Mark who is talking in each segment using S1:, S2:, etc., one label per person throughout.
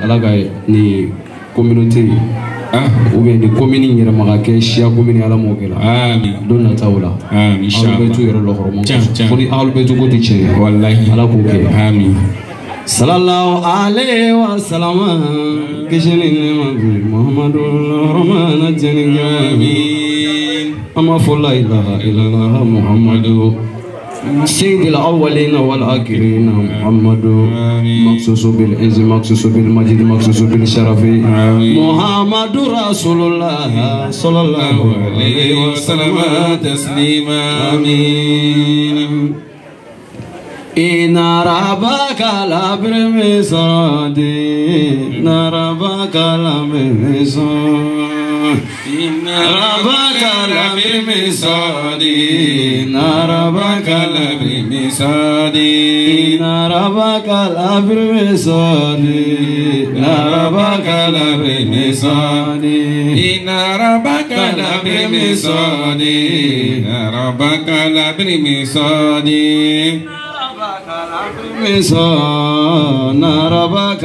S1: alaga ni communauté ou bien ni commune yɛrɛ ma kɛ siya commune ala m'o kɛ la don nataw la alu bɛ tu yɛrɛ lɔkɔrɔma fo ni alu bɛ tu ko tɛ tiɲɛ wallahi ala k'o kɛ amin sallallahu alaihi wa sallam kisi ni nɛɛma bi muhammadu rahmana jɛni amin an b'a fɔ la ilaha illallah muhammadu سيد الأولين والآخرين محمد مخصوص بالعز مخصوص بالمجد مخصوص بالشرف محمد رسول الله صلى الله عليه وسلم تسليما آمين إن ربك لبالمرصاد إن ربك لبالمرصاد إن ربك لبالمرصاد إن ربك لبالمرصاد إن ربك لبالمرصاد إن ربك لبالمرصاد إن ربك لبالمرصاد إن ربك لبالمرصاد ربك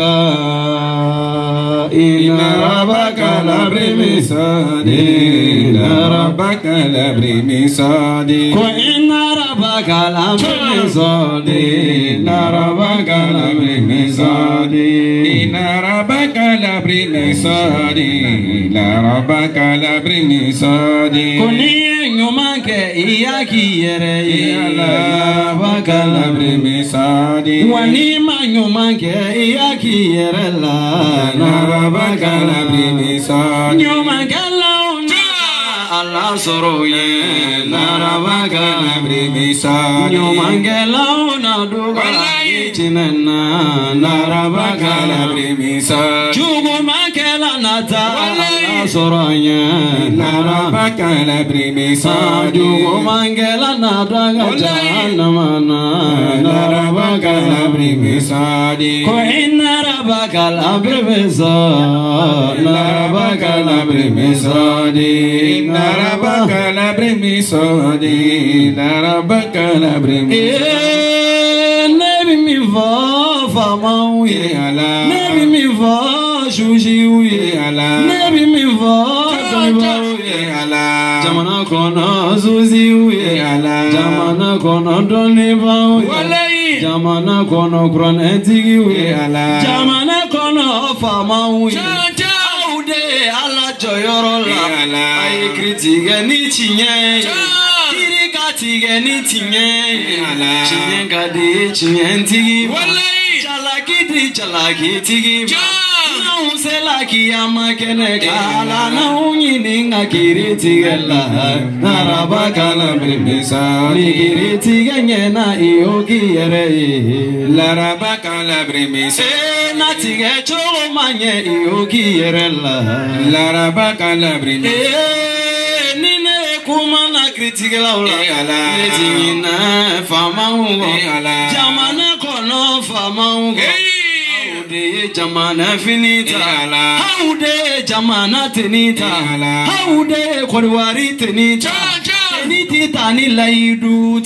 S1: إن ربك لبالمرصاد إن ربك لبالمرصاد وإن ربك لبالمرصاد إن ربك لبالمرصاد إن ربك لبالمرصاد إن ربك لبالمرصاد كوني يومك إياك يري ربك لبالمرصاد وني ما يومك إياك يري ربك لبالمرصاد يومك Allah soroye narabaka labrimisa nyomangela una duga chinena narabaka labrimisa chugumangela nata Allah soroye narabaka labrimisa chugumangela nata janamana narabaka labrimisa ko narabaka labrimisa narabaka labrimisa narabaka labrimisa narabaka labrimisa nebi mi va famauye ala nebi mi va shujiuye ala nebi mi va doniuye ala jamana kono zuziuye ala jamana kono donibauye wallahi jamana kono kronetigiuye ala jamana kono famauye ala joyoro la ay critique ni tinye kirika tige ni tinye ala tinye gadi tinye ntigi wallahi chalaki tigi na usela kiyama kene kala na unyini ngakiri tigela narabaka labrimisa ligiri tige na iogi yere larabaka labrimisa na tige choro manye iogi yere larabaka labrimisa nine kumana critique la ula netina fama ungo jamana kono fama ungo jamana finita haude jamana tenita haude korwari tenita tenita ni laidu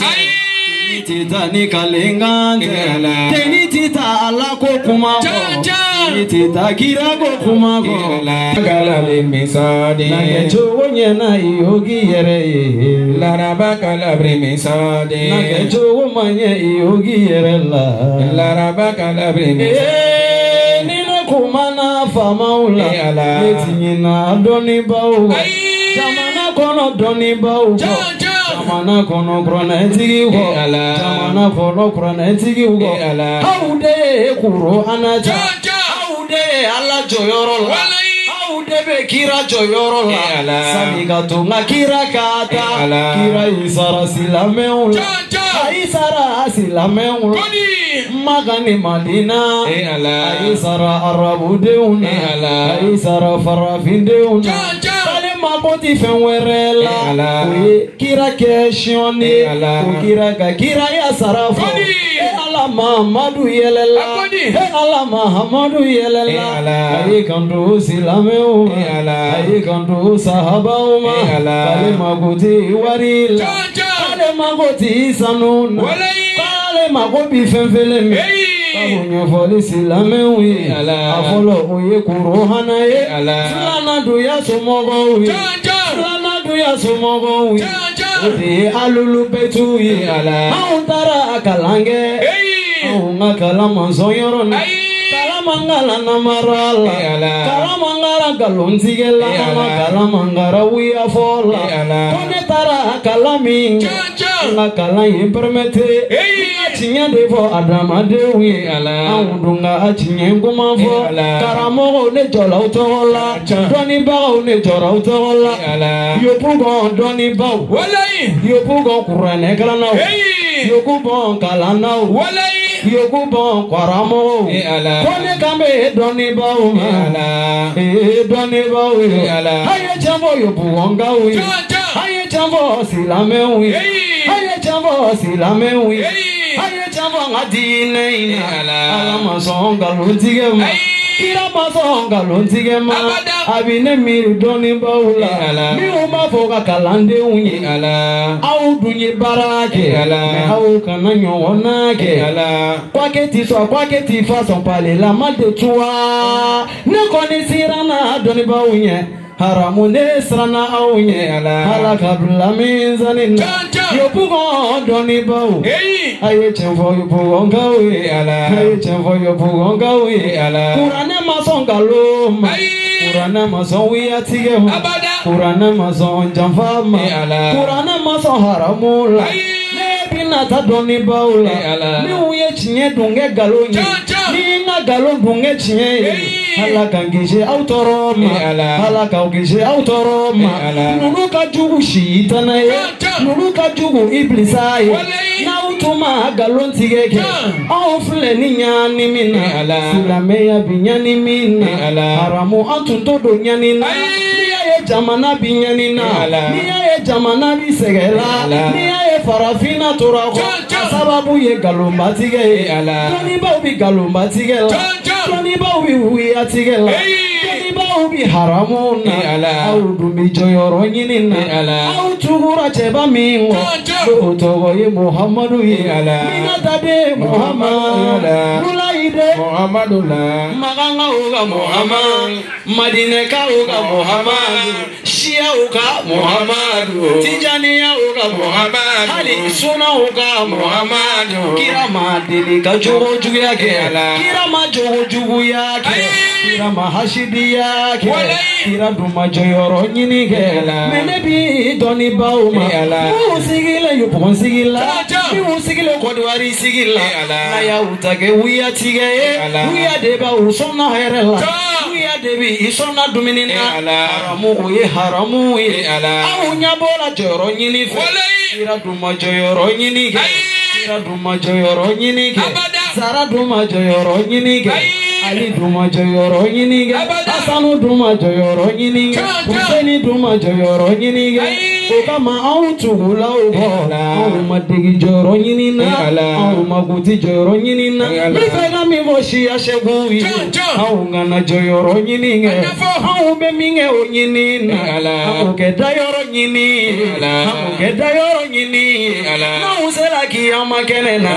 S1: tenita ni kalengante tenita ala ko kuma tenita kira ko kuma ko kala misadi na kecho nyena yogi yere larabaka labrimisa na kecho manye yogi yere larabaka labrimisa kumana famaula etinina doni bau jamana kono doni bau jamana kono krona etigi wo jamana kono krona etigi wo haude kuro anaja haude ala joyoro la haude be kira joyoro la samiga tunga kira kata kira isara silameula isara silameula magani madina aisara arabu deuna aisara farafin deuna ale maboti fenwerela kira keshoni kira ya sarafu ala Muhammadu yelela ala Muhammadu yelela ai kandu silameu ai kandu sahabauma ale magoti warila ale magoti sanuna magobi fenfele me Abunya folisi lamewi afolo oye kurohana ye Fulana duya sumogowi Fulana duya sumogowi Odi alulu betu ye Auntara akalange Aunga kalama zonyoron Kalamangala namarala Kalamangara galonzigela Kalamangara wiya fola Konetara kalami Nga kalayi permete Achinya devo adama dewi Aundunga achinya ngumafo Karamogo ne jola utola Doni bao ne jola utola Yopugo doni bao Yopugo kurane kalanao Yopugo kalanao Yopugo kwaramo Kone kambe doni bao Doni bao Haye chambo yopugo ngawi Haye chambo silamewi Haye chambo silamewi Haye chambo ngadine Alama songa luntigema Kirama songa luntigema Abine miri doni baula Mi uma foga kalande unye Au dunye barake Au kananyo onake Kwake tifa son pale la made chua Nekoni sirana doni baunye Haramu nesrana aunye Halaka bula minzanina Yopugo doni bau Aye chenfo yopugo ngawi Aye chenfo yopugo ngawi Kurane masonga loma Kurane masonwi atigemu Kurane mason jamfama Kurane mason haramula Nebinata doni baula Ni uye chinye dunge galonye Ni nga galon dunge chinye Halaka ngishe autoroma Halaka ngishe autoroma Nuluka jugu shitana ye Nuluka jugu iblisa ye Na utuma galon tigeke Aufle ni nyani mina Silameya binyani mina Haramu antuntodo nyanina Niya jamana binyanina Niya jamana bisegela Niya farafina turako Sababu ye galomba tige Doni ba ubi galomba tigela Doni ba ubi uwi atigela Doni ba ubi haramuna Au dumi joyoro nyinina Au tugura cheba mingo Utogo ye Muhammadu ye Mina tade Muhammad Mulaide Muhammadullah Maganga uga Muhammad Madineka uga Muhammad Shia uga Muhammad Tijaniya uga Muhammad Hali suna uga Muhammad Kirama dilika jugo jugu yake Kirama jugo jugu yake Kirama hashidi yake Kira duma joyoro nyinike Menebi doni bauma Musigile yupon sigila Musigile kodwari sigila Naya utage uya tige Uya deba usona herela Uya debi isona duminina Haramu uye haramu uye Au nyabola joyoro nyinife Kira duma joyoro nyinike Kira duma joyoro nyinike Zara duma joyoro nyinike Ali duma joyoro nyinike Asanu duma joyoro nyinike Huseni duma joyoro nyinike Okama au tugula ubola Au madigi joyoro nyinina Au maguti joyoro nyinina Mifega mivoshi ya shegui Au ngana joyoro nyinike Au beminge o nyinina Au keda yoro nyinina Au keda yoro nyinina Na usela kiyama kenena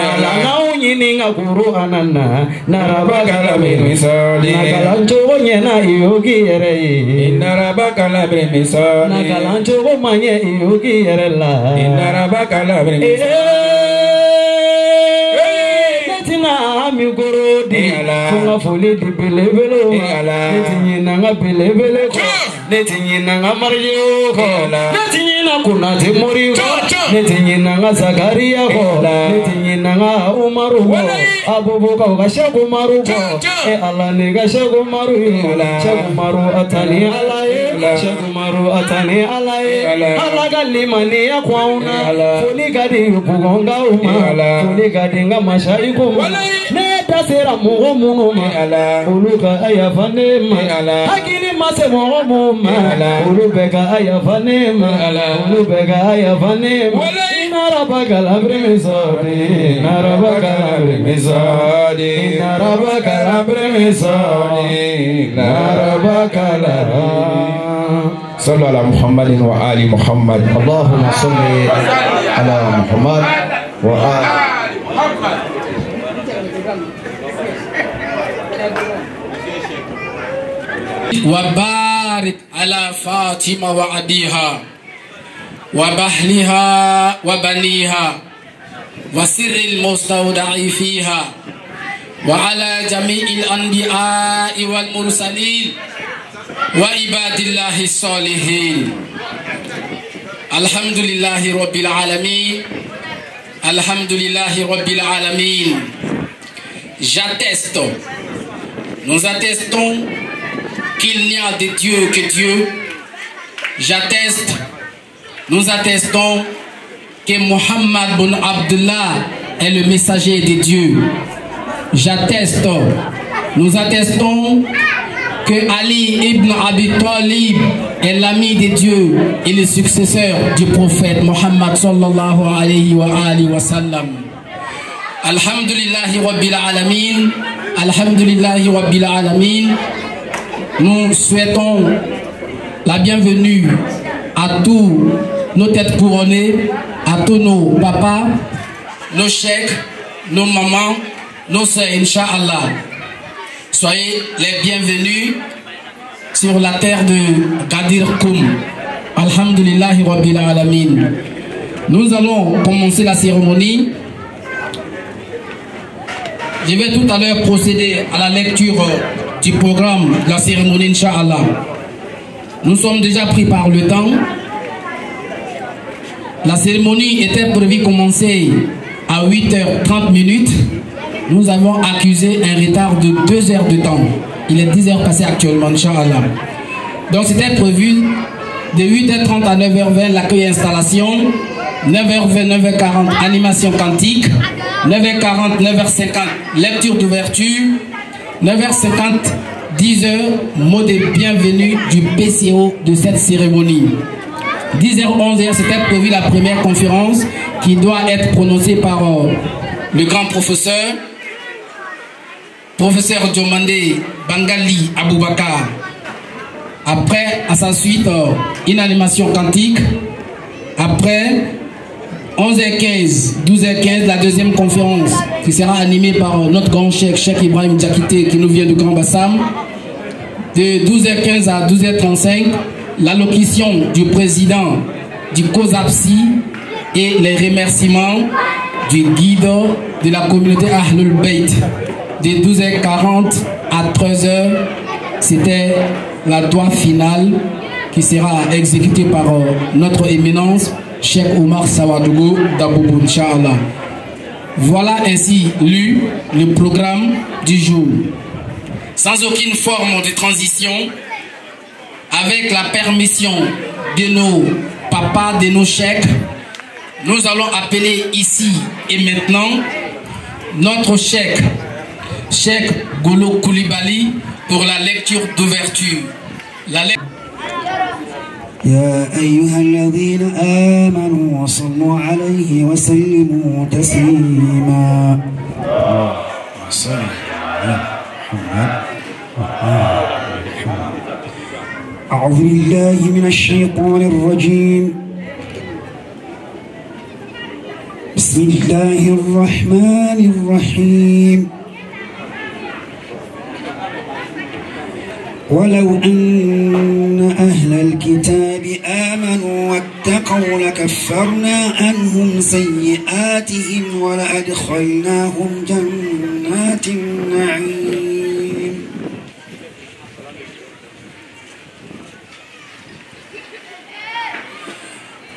S1: Na unyininga kuru anana Narabagala misali Nagalancho nyena iyogi yerei Narabagala misali Nagalancho manye iyogi yerela Narabagala misali Netina mi gorodi Funga fuli di belebelo Netinyi nga belebele Netinyi nga maryo Netinyi kuna timori Netinyi nga Zakaria Netinyi nga Umaru Abubuka ugashaku maru Allah nega shaku maru Shaku maru atani alaye Shaku maru atani alaye Allah galimani ya kwauna Fuli gadi yupugonga uma Fuli gadi nga mashayi kuma Neta sera mugo munuma Uluka ayafanema Hakini mase mugo muma Ulubeka ayafanema Ulubeka ayafanema Narabakala bremisoni Narabakala bremisoni Narabakala bremisoni Narabakala صلوا على محمد وآل محمد اللهم صل على محمد وآل محمد
S2: وبارك على فاطمة وأبيها وبهلها وبنيها وسر المستودع فيها وعلى جميع الأنبياء والمرسلين وعباد الله الصالحين. الحمد لله رب العالمين. الحمد لله رب العالمين. J'atteste, nous attestons qu'il n'y a de Dieu que Dieu. J'atteste, nous attestons que Mohammed bin Abdullah est le messager de Dieu. J'atteste, nous attestons que Ali ibn Abi Talib est l'ami de Dieu et le successeur du prophète Mohammed sallallahu alayhi wa sallam. Alhamdulillahi Rabbil Alamin. Alhamdulillahi Rabbil Alamin. Nous souhaitons la bienvenue à tous nos têtes couronnées, à tous nos papas, nos cheikhs, nos mamans, nos sœurs, Inch'Allah. Soyez les bienvenus sur la terre de Gadir Koum. Alhamdulillahi Rabbil Alamin. Nous allons commencer la cérémonie. Je vais tout à l'heure procéder à la lecture du programme de la cérémonie, Inch'Allah. Nous sommes déjà pris par le temps. La cérémonie était prévue commencer à 8h30. Nous avons accusé un retard de 2 heures de temps. Il est 10 heures passées actuellement, Inch'Allah. Donc c'était prévu de 8h30 à 9h20 l'accueil et installation, 9h20, 9h40 animation quantique, 9h40, 9h50 lecture d'ouverture, 9h50, 10h mot de bienvenue du PCO de cette cérémonie. 10h, 11h, c'était prévu la première conférence qui doit être prononcée par le grand professeur Diomandé Bangali Aboubakar. Après, à sa suite, une animation quantique. Après, 11h15, 12h15, la deuxième conférence qui sera animée par notre grand cheikh Ibrahim Diakité qui nous vient du Grand Bassam. De 12h15 à 12h35, l'allocution du président du COSAPSI et les remerciements du guide de la communauté Ahlul Bayt. De 12h40 à 13h, c'était la doigt finale qui sera exécutée par notre éminence Cheikh Omar Sawadougou d'Aboubou, Inch'Allah. Voilà ainsi lu le programme du jour. Sans aucune forme de transition, avec la permission de nos papas, de nos cheikhs, nous allons appeler ici et maintenant notre cheikh Golo Koulibaly pour la lecture d'ouverture.
S3: يا أيها الذين آمنوا وصلوا عليه وسلموا تسليما. أعوذ بالله من الشيطان الرجيم. بسم الله الرحمن الرحيم. ولو أن أهل الكتاب آمنوا واتقوا لكفرنا عنهم سيئاتهم ولأدخلناهم جنات النعيم.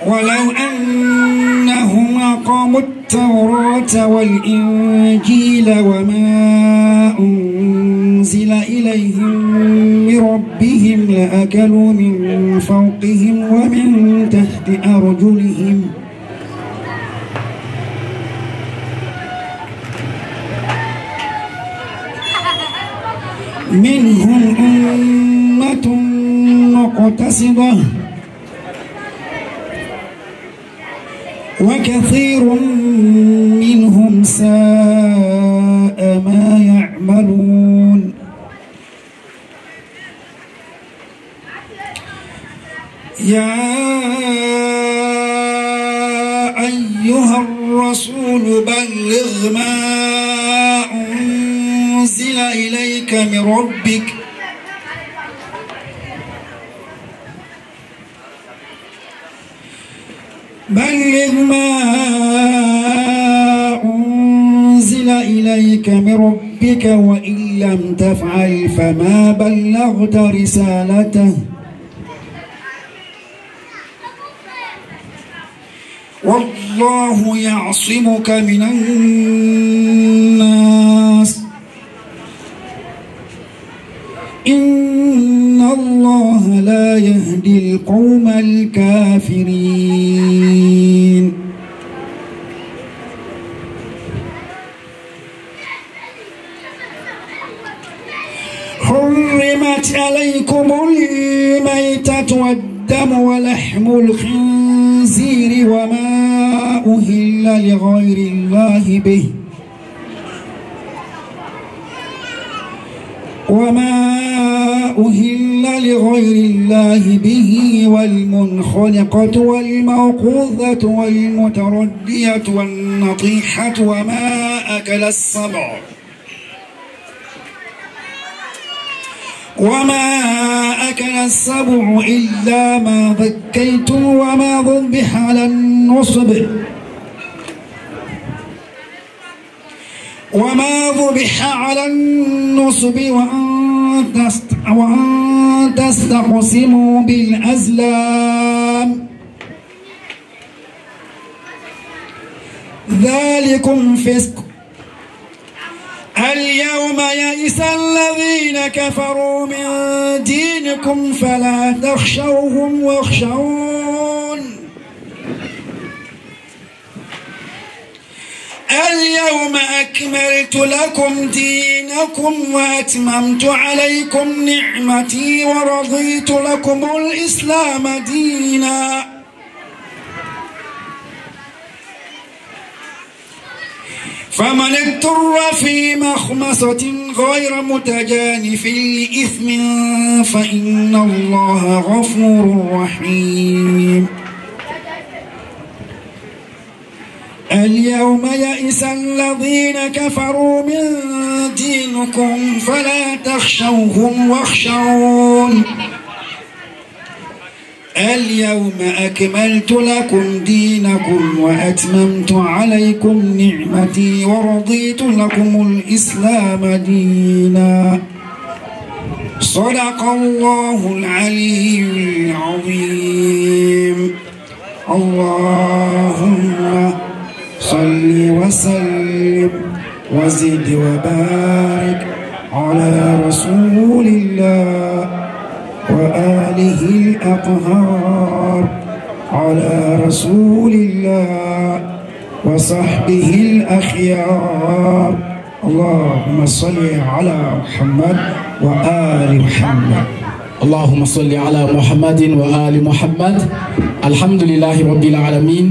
S3: ولو أنهم أقاموا التوراة والإنجيل وما أنزل إليهم من ربهم لأكلوا من فوقهم ومن تحت أرجلهم منهم أمة مقتصدة وكثير منهم ساء ما يعملون. يا أيها الرسول بلغ ما أنزل إليك من ربك بلغ ما أنزل إليك من ربك وإن لم تفعل فما بلغت رسالته والله يعصمك من الناس إن الله لا يهدي القوم الكافرين حرمت عليكم الميتة والدم ولحم الخنزير وما أهل لغير الله به والمنخنقة والموقوذة والمتردية والنطيحة وما أكل السبع إلا ما ذكيتم وما ذبح على النصب وأن تستقسموا بالأزلام ذلكم فسق اليوم يئس الذين كفروا من دينكم فلا تخشوهم واخشون اليوم أكملت لكم دينكم وأتممت عليكم نعمتي ورضيت لكم الإسلام دينا فمن اضطر في مخمصة غير متجانف لإثم فإن الله غفور رحيم اليوم يئس الذين كفروا من دينكم فلا تخشوهم واخشون اليوم أكملت لكم دينكم وأتممت عليكم نعمتي ورضيت لكم الإسلام دينا صدق الله العلي العظيم اللهم صل وسلم وزد وبارك على رسول الله وآله الأطهار على رسول الله وصحبه الأخيار اللهم صل على محمد وآل محمد
S2: اللهم صل على محمد وآل محمد Alhamdulillahi Rabbil Alamin.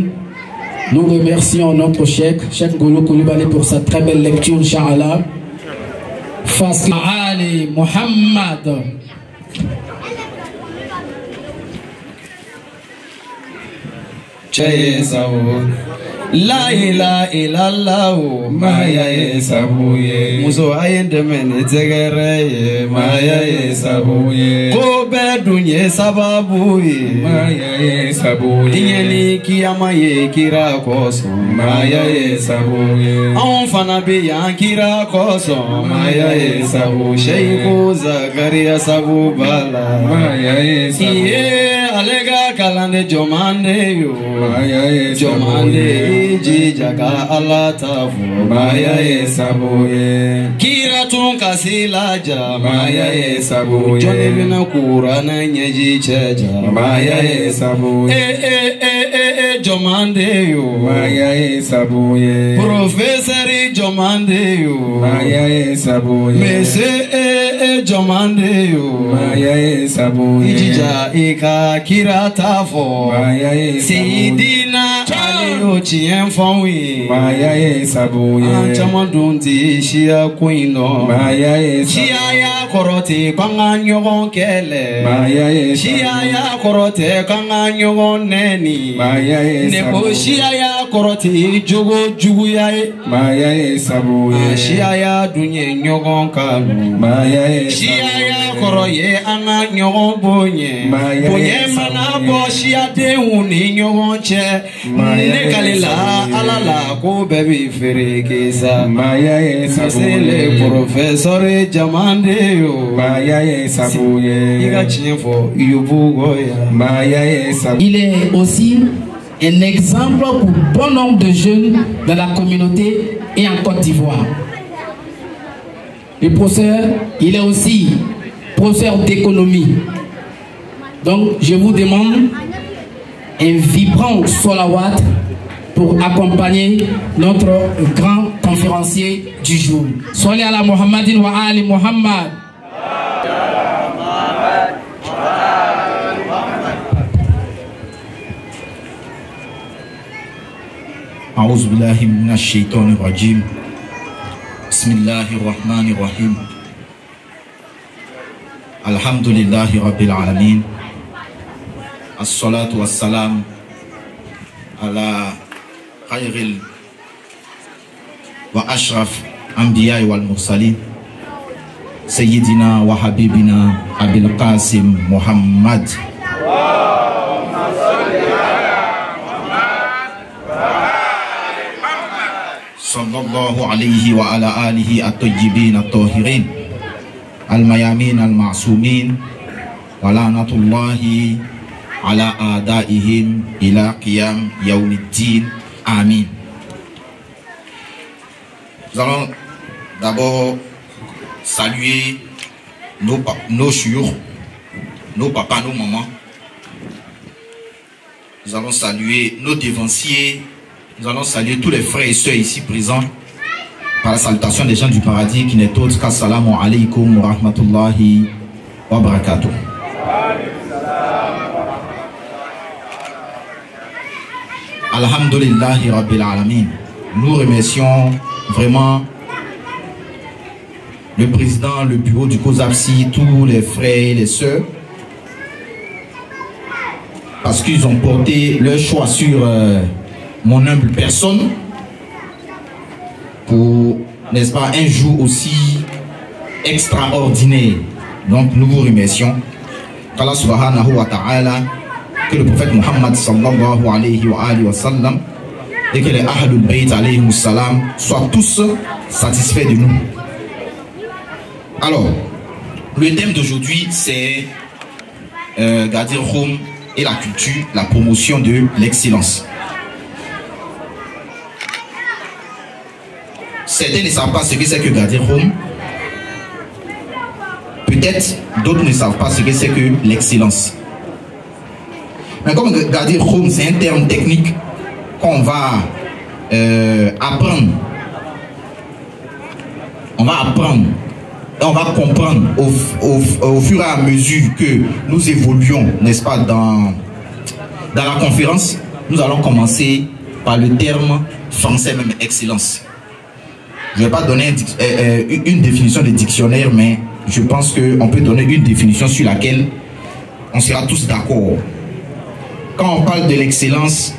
S2: Nous remercions notre Cheikh Ngolo Coulibaly pour sa très belle lecture, Inch'Allah. Face à Ali Muhammad. La ilaha illallah maya yesabuye muso ayende men tegere maya yesabuye ko bedunye sababuye maya yesabuye dinyeli kiyama ye kira koso maya yesabuye on fana be yan kira koso maya yesabu Sheikh Zakaria sabu bala maya yesabuye alega kalande jomande yo maya yesabu jomande Jijaka Allah tafu maya yesabuye kiratun kasilaja maya yesabuye jone bina kurana nyeji cheja maya yesabuye jomande yo maya yesabuye professori jomande yo maya yesabuye mese jomande yo maya yesabuye ijija ika kiratafo maya yesabuye sidina
S1: yo chien fonwi
S3: Maya ye sabuye
S1: Chamandundi shia kuino
S3: Maya ye
S1: Shia ya korote kanga nyogon kele
S3: Maya ye
S1: Shia ya korote kanga nyogon neni
S3: Maya ye
S1: Nebo shia ya korote jogo jugu ya
S3: Maya ye sabuye
S1: Shia ya dunye nyogon kalu
S3: Maya ye
S1: Shia ya koroye anga nyogon bonye Bonye mana bo shia de uni nyogon che Ne kalila alala ko bebi fere kesa
S3: Maya ye sabuye
S1: le professeur jamande yo
S3: Maya ye sabuye
S1: Iga chinfo yubugo ya
S3: Maya ye sabuye.
S2: Il est aussi un exemple pour bon nombre de jeunes dans la communauté et en Côte d'Ivoire. Le professeur, il est aussi professeur d'économie. Donc, je vous demande un vibrant solawat pour accompagner notre grand conférencier du jour. Salli ala Muhammadin wa ali Muhammad.
S4: أعوذ بالله من الشيطان الرجيم بسم الله الرحمن الرحيم الحمد لله رب العالمين الصلاة والسلام على خير وأشرف الأنبياء والمرسلين سيدنا وحبيبنا أبي القاسم محمد صلى الله عليه وعلى آله الطيبين الطاهرين الميامين المعصومين ولعنة الله على أعدائهم إلى قيام يوم الدين آمين. Nous allons d'abord saluer nos chiours, nos papas, nos mamans. Nous allons saluer nos dévanciers. Nous allons saluer tous les frères et sœurs ici présents par la salutation des gens du paradis qui n'est autre qu'assalamu alaikum wa rahmatullahi wa barakatuh. Alhamdulillahi rabbil alamin. Nous remercions vraiment le président, le bureau du COSAPSI, tous les frères et les sœurs parce qu'ils ont porté leur choix sur mon humble personne pour, n'est-ce pas, un jour aussi extraordinaire. Donc nous vous remercions qu'Allah subhanahu wa ta'ala, que le prophète Muhammad sallallahu alayhi wa sallam et que les Ahlul Bayt alayhi wa sallam soient tous satisfaits de nous. Alors, le thème d'aujourd'hui c'est Gadir Khoum et la culture, la promotion de l'excellence. Certains ne savent pas ce que c'est que Gadir Khoum. Peut-être d'autres ne savent pas ce que c'est que l'excellence. Mais comme Gadir Khoum, c'est un terme technique qu'on va apprendre. On va apprendre et on va comprendre au fur et à mesure que nous évoluons, n'est-ce pas, dans la conférence. Nous allons commencer par le terme français même, excellence. Je ne vais pas donner une définition de dictionnaire, mais je pense qu'on peut donner une définition sur laquelle on sera tous d'accord. Quand on parle de l'excellence,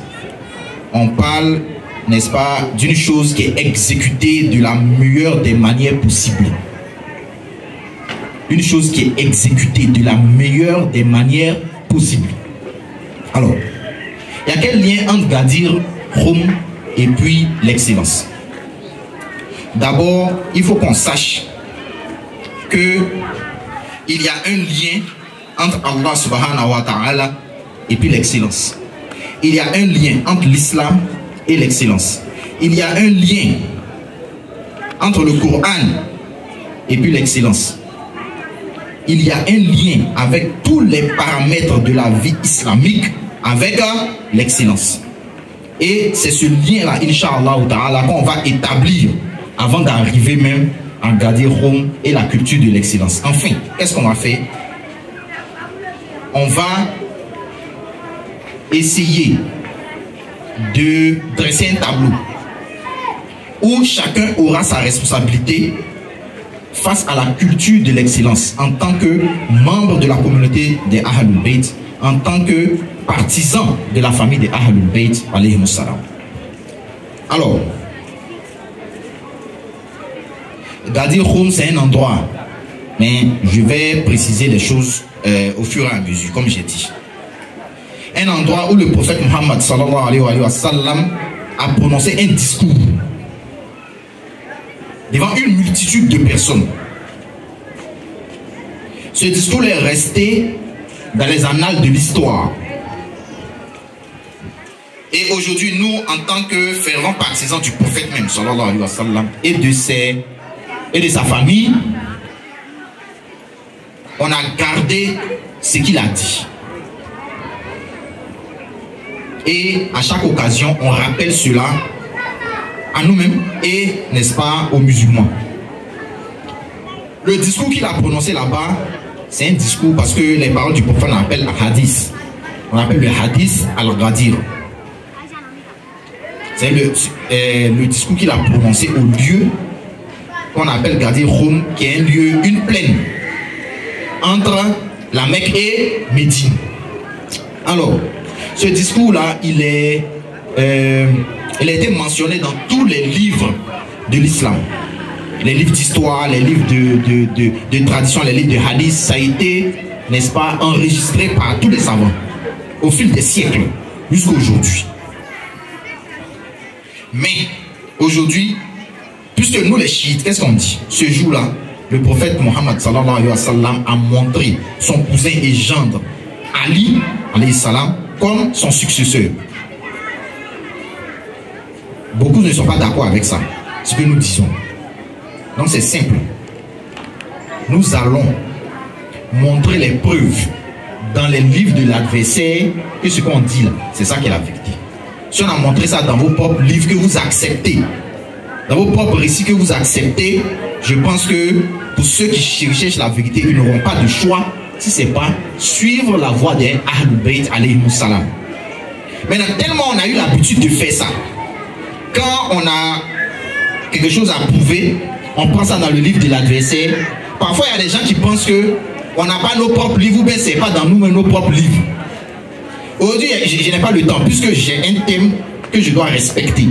S4: on parle, n'est-ce pas, d'une chose qui est exécutée de la meilleure des manières possibles. Une chose qui est exécutée de la meilleure des manières possibles. Alors, il y a quel lien entre Gadir Khoum et puis l'excellence? D'abord, il faut qu'on sache que il y a un lien entre Allah subhanahu wa ta'ala et puis l'excellence. Il y a un lien entre l'islam et l'excellence. Il y a un lien entre le Coran et puis l'excellence. Il y a un lien avec tous les paramètres de la vie islamique avec l'excellence. Et c'est ce lien-là, Inch'Allah ta'ala, qu'on va établir avant d'arriver même à Gadir Khoum et la culture de l'excellence. Enfin, qu'est-ce qu'on va faire? On va essayer de dresser un tableau où chacun aura sa responsabilité face à la culture de l'excellence en tant que membre de la communauté des Ahlul Bayt, en tant que partisan de la famille des Ahlul Bayt alayhimus salam. Alors, Gadir Khoum, c'est un endroit, mais je vais préciser les choses au fur et à mesure, comme j'ai dit. Un endroit où le prophète Muhammad sallallahu alayhi wa sallam a prononcé un discours devant une multitude de personnes. Ce discours est resté dans les annales de l'histoire. Et aujourd'hui, nous, en tant que fervents partisans du prophète même, sallallahu alayhi wa sallam, et de sa famille, on a gardé ce qu'il a dit. Et à chaque occasion, on rappelle cela à nous-mêmes et, n'est-ce pas, aux musulmans. Le discours qu'il a prononcé là-bas, c'est un discours parce que les paroles du prophète on appelle hadith. On appelle le hadith al-Ghadir. C'est le discours qu'il a prononcé au lieu qu'on appelle Gadir Khoum, qui est un lieu, une plaine entre la Mecque et Médine. Alors, ce discours-là, il a été mentionné dans tous les livres de l'islam. Les livres d'histoire, les livres de tradition, les livres de hadith, ça a été, n'est-ce pas, enregistré par tous les savants au fil des siècles jusqu'à aujourd'hui. Mais aujourd'hui, puisque nous les chiites, qu'est-ce qu'on dit? Ce jour-là, le prophète Mohammed sallallahu alayhi wa sallam a montré son cousin et gendre Ali alayhi salam comme son successeur. Beaucoup ne sont pas d'accord avec ça, ce que nous disons. Donc c'est simple. Nous allons montrer les preuves dans les livres de l'adversaire que ce qu'on dit là, c'est ça qui est la vérité. Si on a montré ça dans vos propres livres que vous acceptez, dans vos propres récits que vous acceptez, je pense que pour ceux qui cherchent la vérité, ils n'auront pas de choix si ce n'est pas suivre la voie des Ahlul Bayt alayhimus salam. Maintenant, tellement on a eu l'habitude de faire ça, quand on a quelque chose à prouver, on prend ça dans le livre de l'adversaire. Parfois, il y a des gens qui pensent que on n'a pas nos propres livres, ou bien ce n'est pas dans nous-mêmes nos propres livres. Aujourd'hui, je n'ai pas le temps, puisque j'ai un thème que je dois respecter.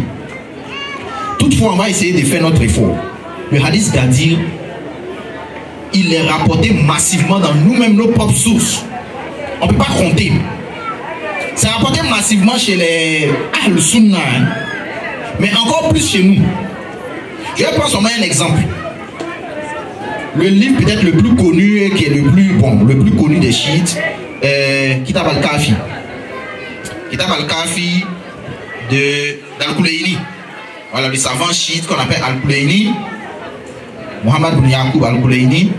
S4: Toutefois, on va essayer de faire notre effort. Le hadith Gadir, il est rapporté massivement dans nous-mêmes nos propres sources. On ne peut pas compter. C'est rapporté massivement chez les Ahl-Sunnah, hein, mais encore plus chez nous. Je vais prendre seulement un exemple. Le livre peut-être le plus connu, qui est le plus connu des chiites, Kitab al-Kafi. Kitab al-Kafi d'Al-Kulayni. Voilà, le savant chiite qu'on appelle Al-Kulayni, Mohammed ibn Yaqub Al-Kulayni.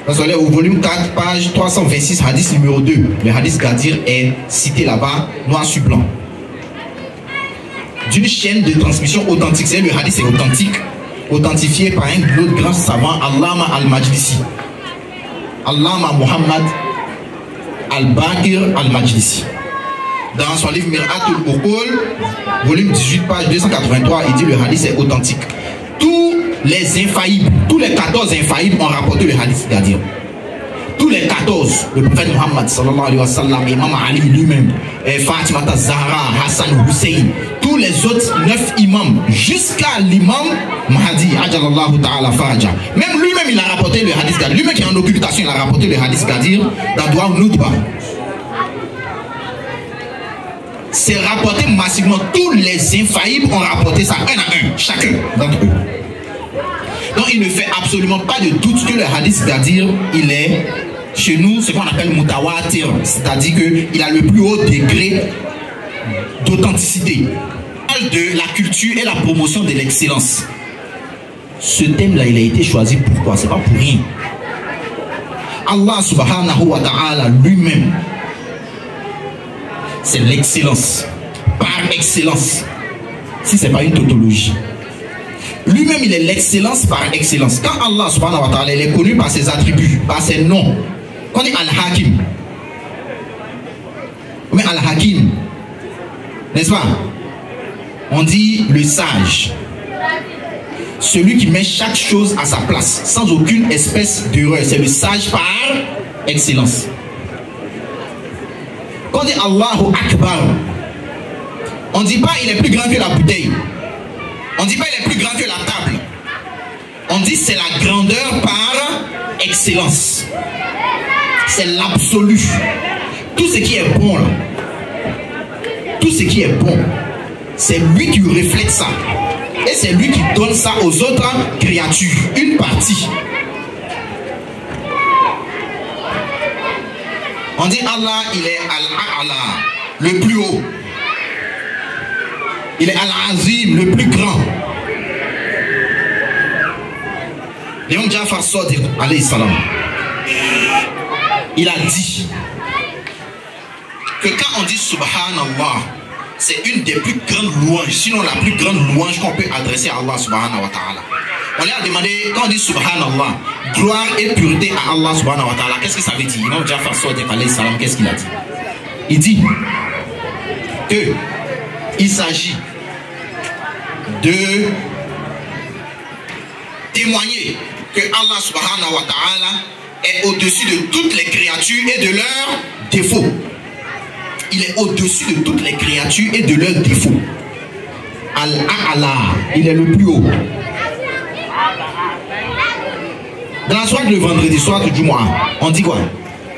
S4: Au volume 4, page 326, hadith numéro 2. Le hadith Gadir est cité là-bas, noir sur blanc. D'une chaîne de transmission authentique. C'est le hadith est authentique, authentifié par un autre grand savant, Allama al-Majlisi. Allama Muhammad al-Bakir al-Majlisi. Dans son livre Mir'atul Uqul, volume 18, page 283, il dit le hadith est authentique. Tous les infaillibles, tous les 14 infaillibles ont rapporté le hadith Gadir. Tous les 14, le prophète Muhammad sallallahu alayhi wa sallam, Imam Ali lui-même, Fatima Zahra, Hassan Hussein, tous les autres 9 imams, jusqu'à l'imam Mahdi, ajalallahu ta'ala faraja. Même lui-même, il a rapporté le hadith Gadir. Lui-même qui est en occultation, il a rapporté le hadith Gadir dans Dua Nudba. C'est rapporté massivement. Tous les infaillibles ont rapporté ça, un à un, chacun d'entre eux. Donc il ne fait absolument pas de doute que le hadith Gadir, il est chez nous ce qu'on appelle mutawatir, c'est-à-dire qu'il a le plus haut degré d'authenticité. De la culture et la promotion de l'excellence. Ce thème-là, il a été choisi pourquoi? C'est pas pour rien. Allah subhanahu wa ta'ala lui-même, c'est l'excellence, par excellence, si c'est pas une tautologie. Lui-même, il est l'excellence par excellence. Quand Allah subhanahu wa ta'ala, il est connu par ses attributs, par ses noms, quand on dit Al-Hakim, mais Al-Hakim, n'est-ce pas? On dit le sage. Celui qui met chaque chose à sa place, sans aucune espèce d'erreur. C'est le sage par excellence. Quand on dit Allahu Akbar, on ne dit pas il est plus grand que la bouteille. On ne dit pas il est plus grand que la table. On dit c'est la grandeur par excellence. C'est l'absolu. Tout ce qui est bon là, tout ce qui est bon, c'est lui qui reflète ça. Et c'est lui qui donne ça aux autres créatures. Une partie. On dit Allah, il est Al-A'la, le plus haut. Il est Al-Azim, le plus grand. Léon Jafar Sadiq, alayhi salam, il a dit que quand on dit Subhanallah, c'est une des plus grandes louanges, sinon la plus grande louange qu'on peut adresser à Allah subhanahu wa ta'ala. On lui a demandé, quand on dit Subhanallah, gloire et pureté à Allah subhanahu wa ta'ala, qu'est-ce que ça veut dire? Imam Jafar Sadiq alayhi salam, qu'est-ce qu'il a dit? Il dit que il s'agit de témoigner que Allah subhanahu wa ta'ala est au-dessus de toutes les créatures et de leurs défauts. Il est au-dessus de toutes les créatures et de leurs défauts. Al-A'la, il est le plus haut. Dans la soirée de vendredi soir du mois, on dit quoi?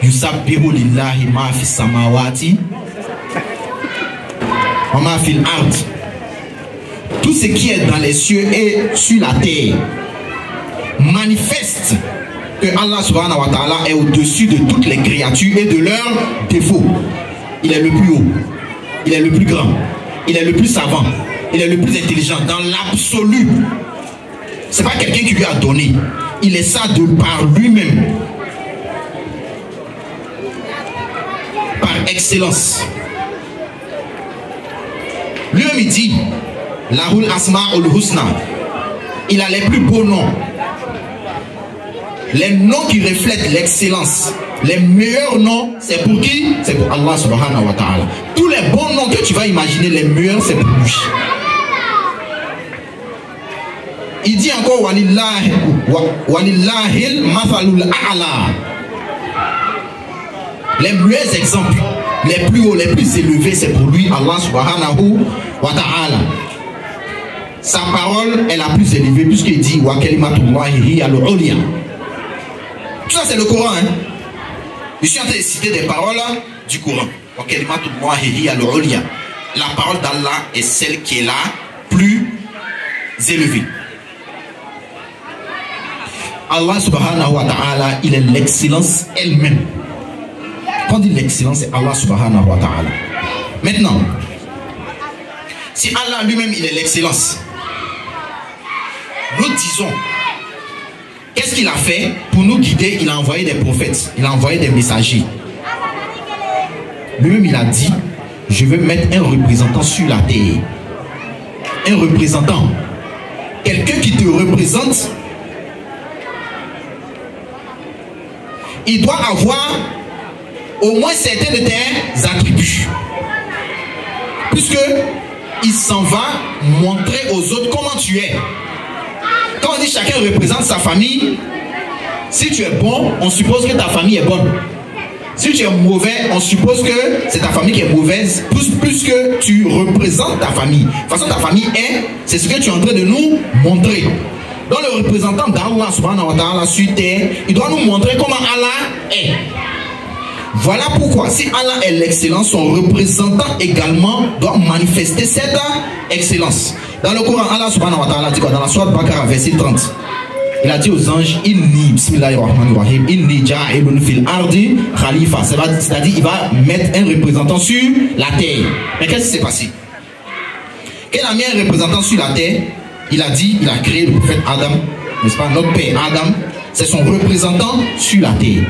S4: Yusabbihu lillahi ma fi samawati wa ma fil ard. Tout ce qui est dans les cieux et sur la terre manifeste que Allah subhanahu wa ta'ala est au-dessus de toutes les créatures et de leurs défauts. Il est le plus haut, il est le plus grand, il est le plus savant, il est le plus intelligent dans l'absolu. C'est pas quelqu'un qui lui a donné, il est ça de par lui-même, par excellence. Lui-même il dit Lahul Asma'ul Husna, il a les plus beaux noms, les noms qui reflètent l'excellence. Les meilleurs noms, c'est pour qui? C'est pour Allah subhanahu wa ta'ala. Tous les bons noms que tu vas imaginer, les meilleurs, c'est pour lui. Il dit encore Walillahil mathalul a'la. Les meilleurs exemples, les plus hauts, les plus élevés, c'est pour lui, Allah subhanahu wa ta'ala. Sa parole est la plus élevée puisqu'il dit Wa kalimatullahi hiya al-ulya. Tout ça c'est le Coran, hein? Je suis en train de citer des paroles du Coran. La parole d'Allah est celle qui est la plus élevée. Allah subhanahu wa ta'ala, il est l'excellence elle-même. Quand on dit l'excellence, c'est Allah subhanahu wa ta'ala. Maintenant, si Allah lui-même, il est l'excellence, nous disons, qu'est-ce qu'il a fait pour nous guider? Il a envoyé des prophètes, il a envoyé des messagers. Lui-même, il a dit, je veux mettre un représentant sur la terre. Un représentant. Quelqu'un qui te représente. Il doit avoir au moins certains de tes attributs. Puisque il s'en va montrer aux autres comment tu es. Quand on dit chacun représente sa famille, si tu es bon, on suppose que ta famille est bonne. Si tu es mauvais, on suppose que c'est ta famille qui est mauvaise, plus que tu représentes ta famille. De toute façon, ta famille est, c'est ce que tu es en train de nous montrer. Donc le représentant d'Allah subhanahu wa ta'ala sur terre, il doit nous montrer comment Allah est. Voilà pourquoi, si Allah est l'excellence, son représentant également doit manifester cette excellence. Dans le Coran, Allah subhanahu wa ta'ala dit quoi? Dans la sourate Baqara, verset 30, il a dit aux anges, Inni, bismillahirrahmanirrahim, Inni ja'ilun fil ardi khalifa. C'est-à-dire, il va mettre un représentant sur la terre. Mais qu'est-ce qui s'est passé? Quand il a mis un représentant sur la terre, il a dit, il a créé le prophète Adam, n'est-ce pas? Notre père Adam, c'est son représentant sur la terre.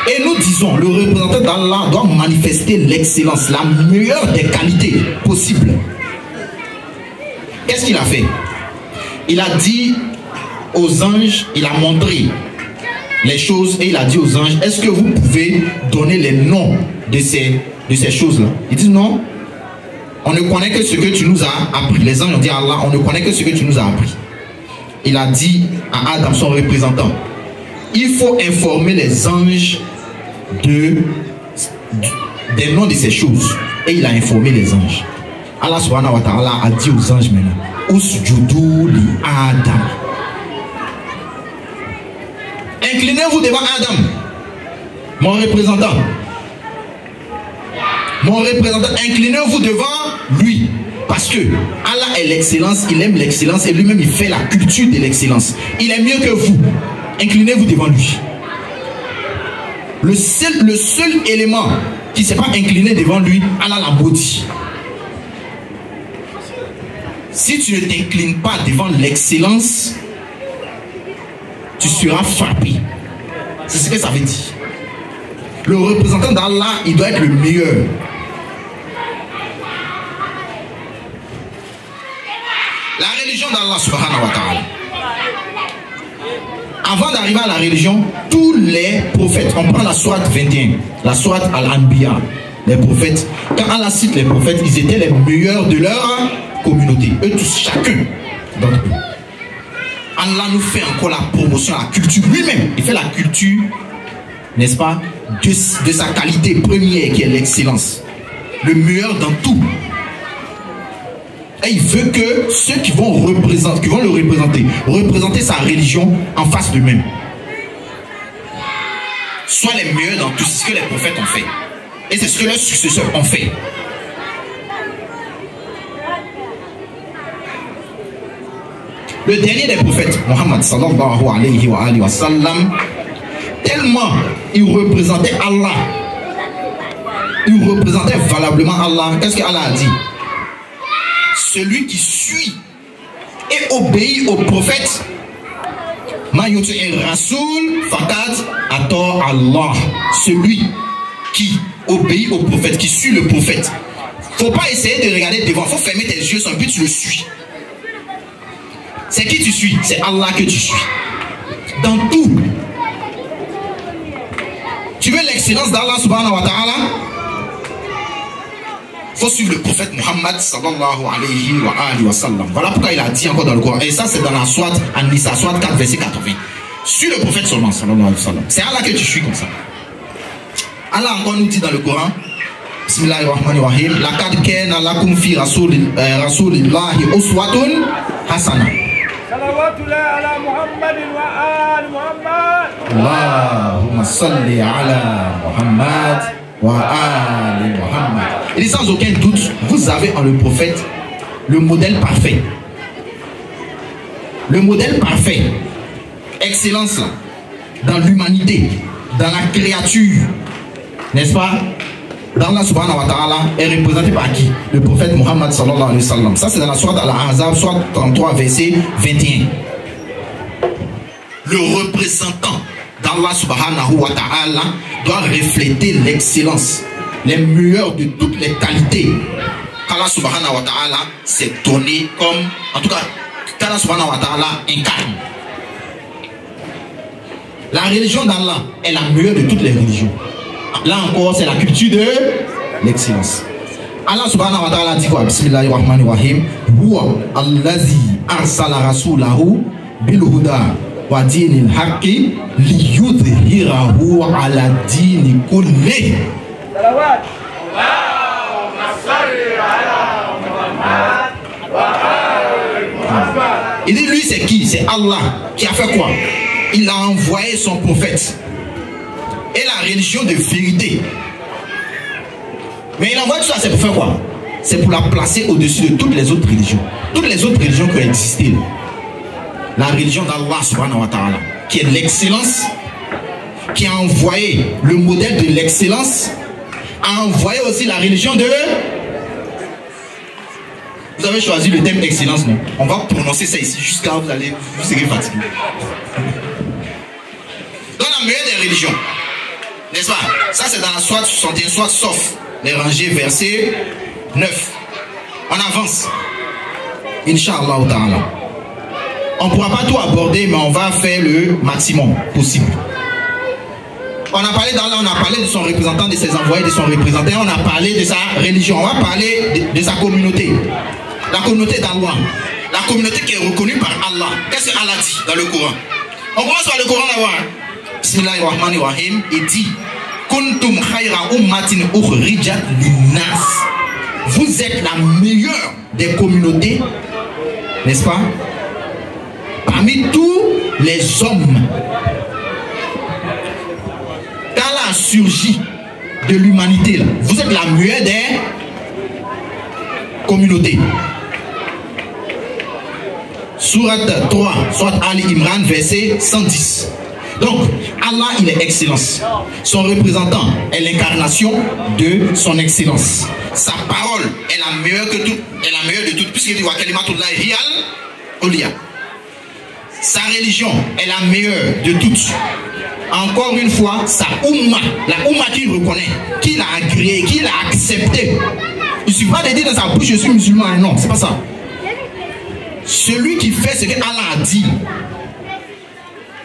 S4: Et nous disons, le représentant d'Allah doit manifester l'excellence, la meilleure des qualités possibles. Qu'est-ce qu'il a fait? Il a dit aux anges, il a montré les choses et il a dit aux anges, est-ce que vous pouvez donner les noms de ces choses-là? Ils disent non. on ne connaît que ce que tu nous as appris. Les anges ont dit à Allah, on ne connaît que ce que tu nous as appris. Il a dit à Adam, son représentant, il faut informer les anges des noms de ces choses. Et il a informé les anges. Allah subhanahu wa ta'ala a dit aux anges maintenant, Usjudu li Adam. Inclinez-vous devant Adam, mon représentant. Mon représentant, inclinez-vous devant lui. Parce que Allah est l'excellence, il aime l'excellence et lui-même il fait la culture de l'excellence. Il est mieux que vous. Inclinez-vous devant lui. Le seul élément qui ne s'est pas incliné devant lui, Allah l'a maudit. Si tu ne t'inclines pas devant l'excellence, tu seras frappé. C'est ce que ça veut dire. Le représentant d'Allah, il doit être le meilleur. La religion d'Allah subhanahu wa ta'ala. Avant d'arriver à la religion, tous les prophètes, on prend la sourate 21, la sourate Al-Anbiya, les prophètes, quand Allah cite les prophètes, ils étaient les meilleurs de leur communauté. Eux tous, chacun d'entre eux. Allah nous fait encore la promotion à la culture. Lui-même, il fait la culture, n'est-ce pas, de sa qualité première qui est l'excellence. Le meilleur dans tout. Et il veut que ceux qui vont le représenter sa religion en face d'eux-mêmes, soient les meilleurs dans tout. C'est ce que les prophètes ont fait. Et c'est ce que leurs successeurs ont fait. Le dernier des prophètes, Muhammad sallallahu alayhi wa sallam, tellement il représentait Allah, il représentait valablement Allah. Qu'est-ce qu'Allah a dit? Celui qui suit et obéit au prophète, celui qui obéit au prophète, qui suit le prophète. Faut pas essayer de regarder devant, faut fermer tes yeux, sans but tu le suis. C'est qui tu suis? C'est Allah que tu suis. Dans tout. Tu veux l'excellence d'Allah subhanahu wa ta'ala? Faut suivre le prophète Muhammad sallallahu alayhi wa sallam. Voilà pourquoi il a dit encore dans le Coran. Et ça c'est dans la sourate An-Nisa, sourate 4 verset 80. Suis le prophète seulement sallallahu alayhi wa sallam. C'est Allah que tu suis comme ça. Allah encore nous dit dans le Coran, Bismillahirrahmanirrahim, laqad kana lakum fi rasulillahi uswatun hasana. Salawatullah ala Muhammadin wa ali Muhammad. Allahumma salli ala Muhammad wa ali Muhammad. Il dit sans aucun doute, vous avez en le prophète le modèle parfait. Le modèle parfait. Excellence là, dans l'humanité, dans la créature, n'est-ce pas? Dans Allah subhanahu wa ta'ala est représenté par qui? Le prophète Muhammad sallallahu alayhi wa sallam. Ça c'est dans la sourate Al-Ahzab, sourate 33 verset 21. Le représentant d'Allah subhanahu wa ta'ala doit refléter l'excellence, les meilleures de toutes les qualités qu'Allah subhanahu wa ta'ala s'est donné comme, en tout cas, qu'Allah subhanahu wa ta'ala incarne. La religion d'Allah est la meilleure de toutes les religions. Là encore, c'est la culture de l'excellence. Allah subhanahu wa ta'ala dit quoi? Bismillahirrahmanirrahim. Huwa allazi arsala rasulahu bil huda wa dinil haqqi liyudhhirahu ala dini kulli. Salawat. Allahumma salli ala Muhammad wa ali Muhammad. Il dit lui c'est qui? C'est Allah qui a fait quoi? Il a envoyé son prophète et la religion de vérité. Mais il envoie tout ça, c'est pour faire quoi? C'est pour la placer au-dessus de toutes les autres religions. Toutes les autres religions qui ont existé. La religion d'Allah subhanahu wa ta'ala, qui est l'excellence, qui a envoyé le modèle de l'excellence, a envoyé aussi la religion de... Vous avez choisi le thème excellence, non? On va prononcer ça ici jusqu'à vous serez fatigué. Dans la meilleure des religions, n'est-ce pas? Ça c'est dans la sourate 61, sourate sauf les rangées verset 9. On avance. Inch'Allah ta'ala. On ne pourra pas tout aborder, mais on va faire le maximum possible. On a parlé d'Allah, on a parlé de son représentant, de ses envoyés, de son représentant, on a parlé de sa religion, on va parler de sa communauté. La communauté d'Allah. La communauté qui est reconnue par Allah. Qu'est-ce que Allah dit dans le Coran? On commence par le Coran d'abord. Bismillahirrahmanirrahim. Il dit Kuntum khayra ummatin ukhrijat linnas. Vous êtes la meilleure des communautés, n'est-ce pas? Parmi tous les hommes. Quand Allah a surgi de l'humanité, vous êtes la meilleure des communautés. Sourate 3, Sourate Ali Imran, verset 110. Donc, Allah, il est excellence. Son représentant est l'incarnation de son excellence. Sa parole est la meilleure que tout, est la meilleure de toutes, puisqu'il dit wa kalimatullahi hiyal uliya. Sa religion est la meilleure de toutes. Encore une fois, sa umma, la umma qu'il reconnaît, qu'il a agréé, qu'il a accepté. Il ne suffit pas de dire dans sa bouche je suis musulman. Non, c'est pas ça. Celui qui fait ce que Allah a dit,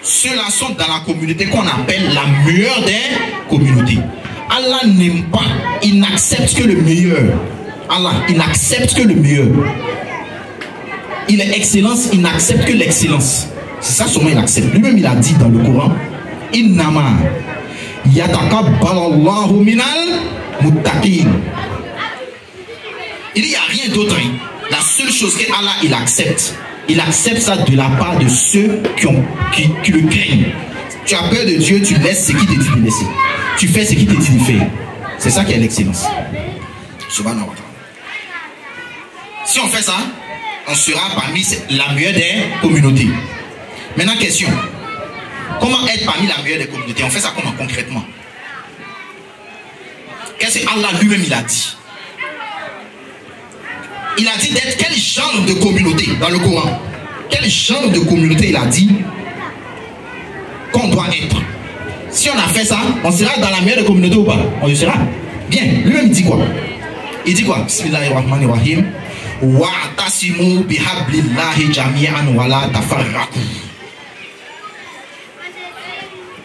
S4: ceux-là sont dans la communauté qu'on appelle la meilleure des communautés. Allah n'aime pas, il n'accepte que le meilleur. Allah, il n'accepte que le meilleur. Il est excellence, il n'accepte que l'excellence. C'est ça seulement il accepte. Lui-même il a dit dans le Coran, Innama yatakabbalallahu minal muttaqin. Il n'y a rien d'autre. La seule chose que Allah il accepte ça de la part de ceux qui le craignent. Tu as peur de Dieu, tu laisses ce qu'il te dit de laisser. Tu fais ce qu'il te dit de faire. C'est ça qui est l'excellence. Subhanahu wa ta'ala. Si on fait ça, on sera parmi la meilleure des communautés. Maintenant, question. Comment être parmi la meilleure des communautés? On fait ça comment concrètement? Qu'est-ce que Allah lui-même il a dit? Il a dit d'être quel genre de communauté dans le Coran? Quel genre de communauté il a dit qu'on doit être? Si on a fait ça, on sera dans la meilleure des communautés ou pas? On le sera. Bien. Lui-même il dit quoi? Il dit quoi? Bismillahirrahmanirrahim. Wa'tasimu bihablillahi jami'an wa la tafarraqu.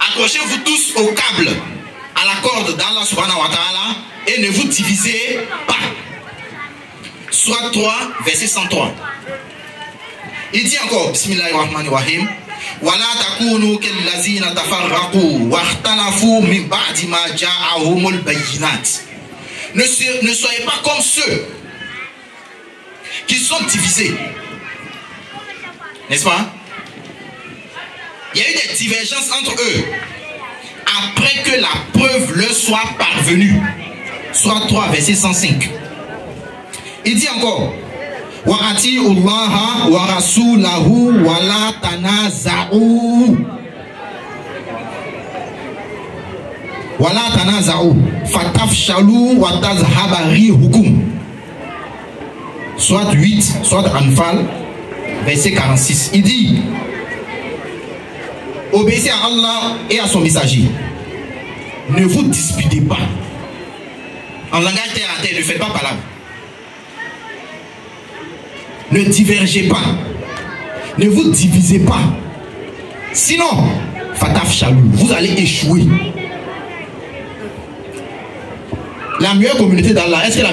S4: Accrochez-vous tous au câble, à la corde d'Allah subhanahu wa ta'ala et ne vous divisez pas. Sourate 3, verset 103. Il dit encore, Bismillahirrahmanirrahim, Wala takunu kellazina tafarraqu wahtalafu min ba'di ma ja'ahumul bayyinat. Ne soyez pas comme ceux qui sont divisés. N'est-ce pas? Il y a eu des divergences entre eux après que la preuve leur soit parvenue. Sourate 3, verset 105. Il dit encore wa atiullaha wa rasulahu wa la tanaza'u fatafshalu wa tazhaba rihukum. Sourate 8, Sourate Anfal, verset 46. Il dit obéissez à Allah et à son messager. Ne vous disputez pas. En langage terre à terre, ne faites pas palabre. Ne divergez pas. Ne vous divisez pas. Sinon, fataf chalou, vous allez échouer. La meilleure communauté d'Allah, est-ce que la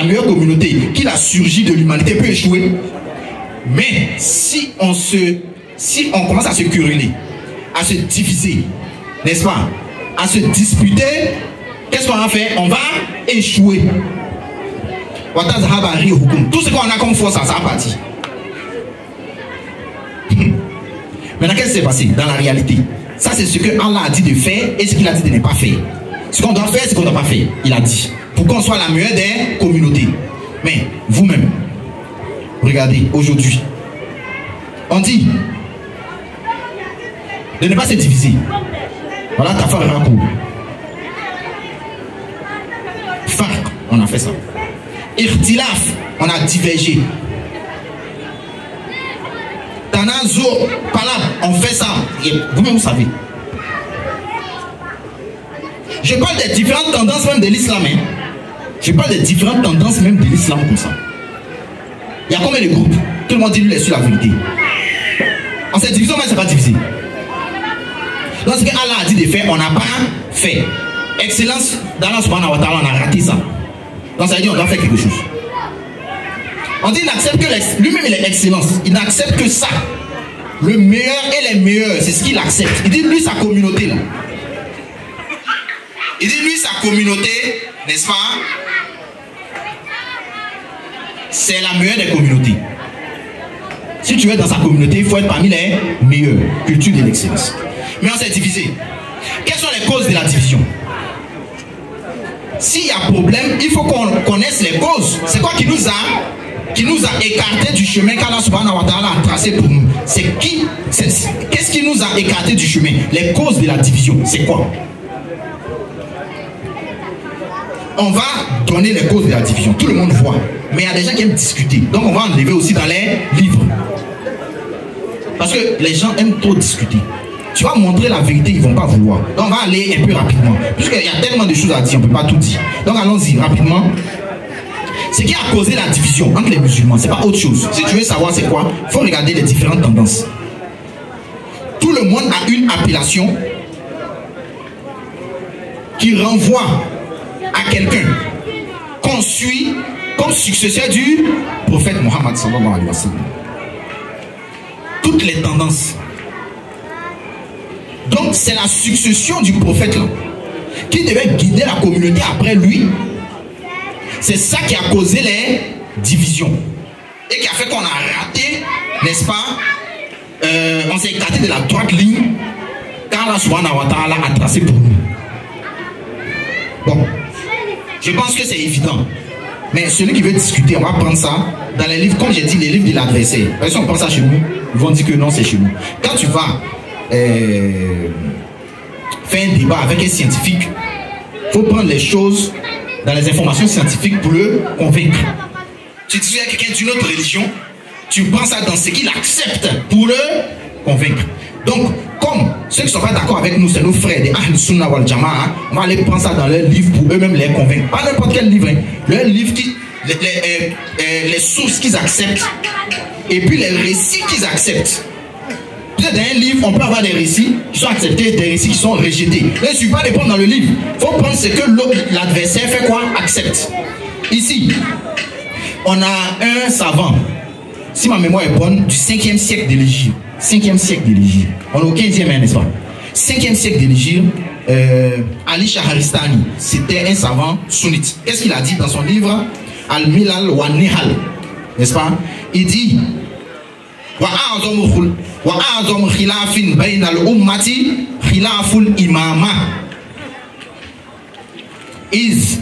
S4: meilleure communauté qui a surgi de l'humanité peut échouer? Mais si on commence à se quereller, à se diviser, n'est-ce pas, à se disputer, qu'est-ce qu'on va faire? On va échouer. Tout ce qu'on a comme force, ça a parti. Maintenant, qu'est-ce qui s'est passé dans la réalité? Ça, c'est ce que Allah a dit de faire et ce qu'il a dit de ne pas faire. Ce qu'on doit faire, ce qu'on ne doit pas faire. Il a dit. Pour qu'on soit la meilleure des communautés. Mais vous-même, regardez, aujourd'hui, on dit de ne pas se diviser. Voilà, t'as fait un raccourci. Farq, on a fait ça. Irtilaf, on a divergé. Tanazo, palab, on fait ça. Vous-même, vous savez. Je parle des différentes tendances même de l'islam. Hein. Je parle des différentes tendances même de l'islam comme ça. Il y a combien de groupes? Tout le monde dit lui est sur la vérité. En cette division, mais c'est pas divisé. Donc ce que Allah a dit de faire, on n'a pas fait. Excellence, d'Allah subhanahu wa ta'ala, on a raté ça. Donc ça veut dire on doit faire quelque chose. On dit qu'il n'accepte que lui-même il est excellence. Il n'accepte que ça. Le meilleur et les meilleurs, c'est ce qu'il accepte. Il dit lui sa communauté là. Il dit lui sa communauté, n'est-ce pas? C'est la meilleure des communautés. Si tu es dans sa communauté, il faut être parmi les meilleurs. Culture de l'excellence. Mais on s'est divisé. Quelles sont les causes de la division? S'il y a problème, il faut qu'on connaisse les causes. C'est quoi qui nous a écarté du chemin qu'Allah subhanahu wa ta'ala a tracé pour nous? Qu'est-ce qui nous a écarté du chemin? Les causes de la division, c'est quoi? On va donner les causes de la division. Tout le monde voit. Mais il y a des gens qui aiment discuter. Donc on va enlever aussi dans les livres. Parce que les gens aiment trop discuter. Tu vas montrer la vérité, ils ne vont pas vouloir. Donc on va aller un peu rapidement. Puisqu'il y a tellement de choses à dire, on ne peut pas tout dire. Donc allons-y rapidement. Ce qui a causé la division entre les musulmans, ce n'est pas autre chose. Si tu veux savoir c'est quoi, il faut regarder les différentes tendances. Tout le monde a une appellation qui renvoie à quelqu'un qu'on suit comme successeur du prophète Mohammed sallallahu alayhi wa sallam. Toutes les tendances. Donc c'est la succession du prophète là qui devait guider la communauté après lui. C'est ça qui a causé les divisions et qui a fait qu'on a raté, n'est-ce pas, on s'est écarté de la droite ligne qu'Allah subhanahu wa ta'ala a tracé pour nous. Bon, je pense que c'est évident. Mais celui qui veut discuter, on va prendre ça dans les livres, comme j'ai dit, les livres de l'adversaire. Parce que si on prend ça chez nous, ils vont dire que non, c'est chez nous. Quand tu vas faire un débat avec un scientifique, il faut prendre les choses dans les informations scientifiques pour le convaincre. Tu dis à quelqu'un d'une autre religion, tu prends ça dans ce qu'il accepte pour le convaincre. Donc, comme ceux qui ne sont pas d'accord avec nous, c'est nos frères des Ahl Sunnah wal Jama'a, on va aller prendre ça dans leur livre pour eux-mêmes les convaincre. Pas n'importe quel livre, hein. Leur livre, les sources qu'ils acceptent et puis les récits qu'ils acceptent. Peut-être dans un livre, on peut avoir des récits qui sont acceptés et des récits qui sont rejetés. Il ne suffit pas de prendre dans le livre. Il faut prendre ce que l'adversaire fait quoi? Accepte. Ici, on a un savant, si ma mémoire est bonne, du 5e siècle de l'Égypte. 5e siècle de l'Égypte. On est au 15e, n'est-ce pas? 5e siècle de l'Égypte, Ali Shahristani, c'était un savant sunnite. Qu'est-ce qu'il a dit dans son livre Al-Milal wa Nihal? N'est-ce pas? Il dit وأعظم خلاف بين الأمة خلاف الإمامة إذ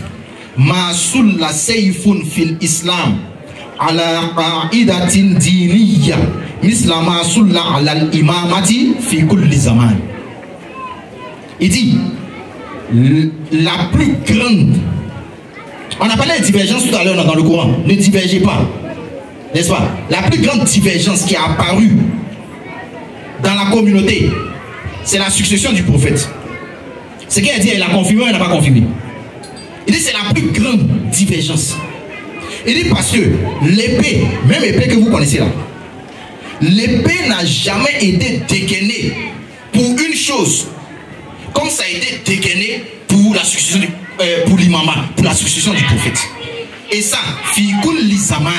S4: ما سل سيف في الإسلام على قاعدة دينية مثل ما سل على الإمامة في كل زمان. Il dit la plus grande, on a parlé de divergence tout à l'heure dans le Coran, ne divergez pas, n'est-ce pas? La plus grande divergence qui a apparu dans la communauté, c'est la succession du prophète. Ce qu'il a dit, il a confirmé ou il n'a pas confirmé? Il dit c'est la plus grande divergence. Il dit parce que l'épée, même épée que vous connaissez là, l'épée n'a jamais été dégainée pour une chose comme ça a été dégainé pour la succession du, pour l'imama, pour la succession du prophète. Et ça, fi'kul li zaman,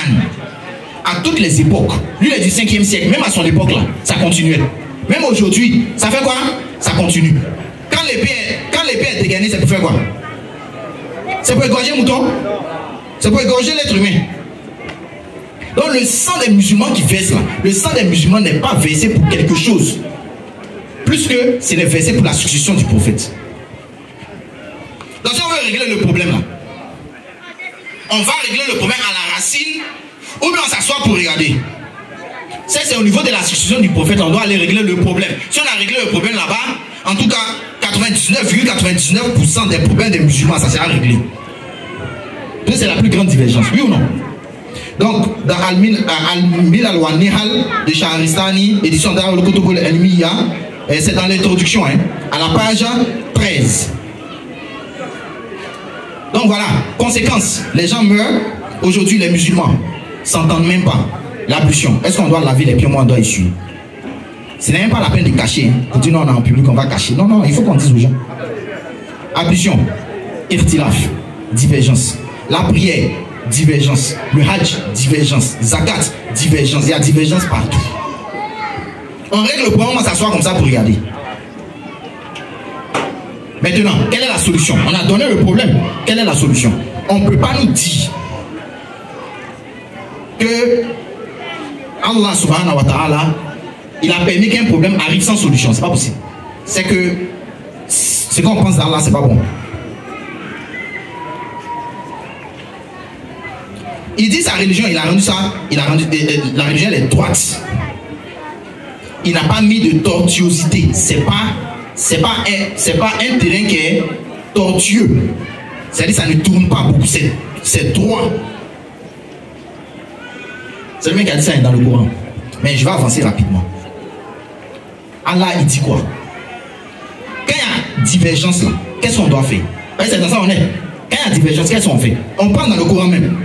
S4: à toutes les époques. Lui, il est du 5e siècle, même à son époque là, ça continuait. Même aujourd'hui, ça fait quoi? Ça continue. Quand l'épée est dégainée, c'est pour faire quoi? C'est pour égorger le mouton? C'est pour égorger l'être humain. Donc le sang des musulmans qui verse là, le sang des musulmans n'est pas versé pour quelque chose, plus que c'est versé pour la succession du prophète. Donc si on veut régler le problème là, on va régler le problème à la racine, ou bien on s'assoit pour regarder. Ça c'est au niveau de la succession du prophète, on doit aller régler le problème. Si on a réglé le problème là-bas, en tout cas 99,99% des problèmes des musulmans, ça sera réglé. C'est la plus grande divergence, oui ou non? Donc, dans Al-Milal wa Nihal de Shahristani, édition d'Al Kutub al-Ilmiya, c'est dans l'introduction, hein, à la page 13. Donc voilà, conséquence, les gens meurent. Aujourd'hui, les musulmans s'entendent même pas. L'ablution, est-ce qu'on doit laver les pieds ou on doit essuyer? Ce n'est même pas la peine de cacher. Pour dire non, on est en public, on va cacher. Non, non, il faut qu'on dise aux gens. Ablution, irtilaf, divergence. La prière, divergence. Le hajj, divergence. Zakat, divergence. Il y a divergence partout. On règle le problème, on va s'asseoir comme ça pour regarder. Maintenant, quelle est la solution? On a donné le problème. Quelle est la solution? On ne peut pas nous dire que Allah subhanahu wa ta'ala, il a permis qu'un problème arrive sans solution. C'est pas possible. C'est que ce qu'on pense d'Allah, c'est pas bon. Il dit sa religion, il a rendu ça, la religion elle est droite. Il n'a pas mis de tortuosité. C'est pas un terrain qui est tortueux. C'est-à-dire ça ne tourne pas beaucoup. C'est droit. C'est le mec qui a dit ça dans le Coran. Mais je vais avancer rapidement. Allah, il dit quoi? Quand il y a divergence là, qu'est-ce qu'on doit faire? C'est dans ça on est. Quand il y a divergence, qu'est-ce qu'on fait? On prend dans le Coran même.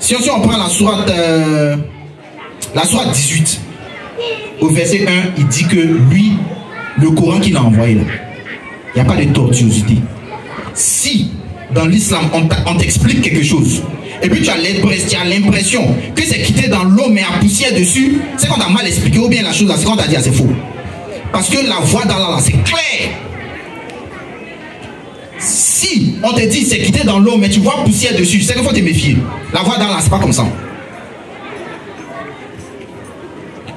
S4: Si on prend la sourate 18, au verset 1, il dit que lui, le Coran qu'il a envoyé là, il n'y a pas de tortuosité. Si dans l'islam on t'explique quelque chose, et puis tu as l'impression que c'est quitté dans l'eau mais à poussière dessus, c'est qu'on t'a mal expliqué, ou bien la chose là, c'est qu'on t'a dit, c'est faux. Parce que la voix d'Allah là, c'est clair. Si on te dit c'est quitté dans l'eau mais tu vois poussière dessus, c'est qu'il faut te méfier. La voix d'Allah, c'est pas comme ça.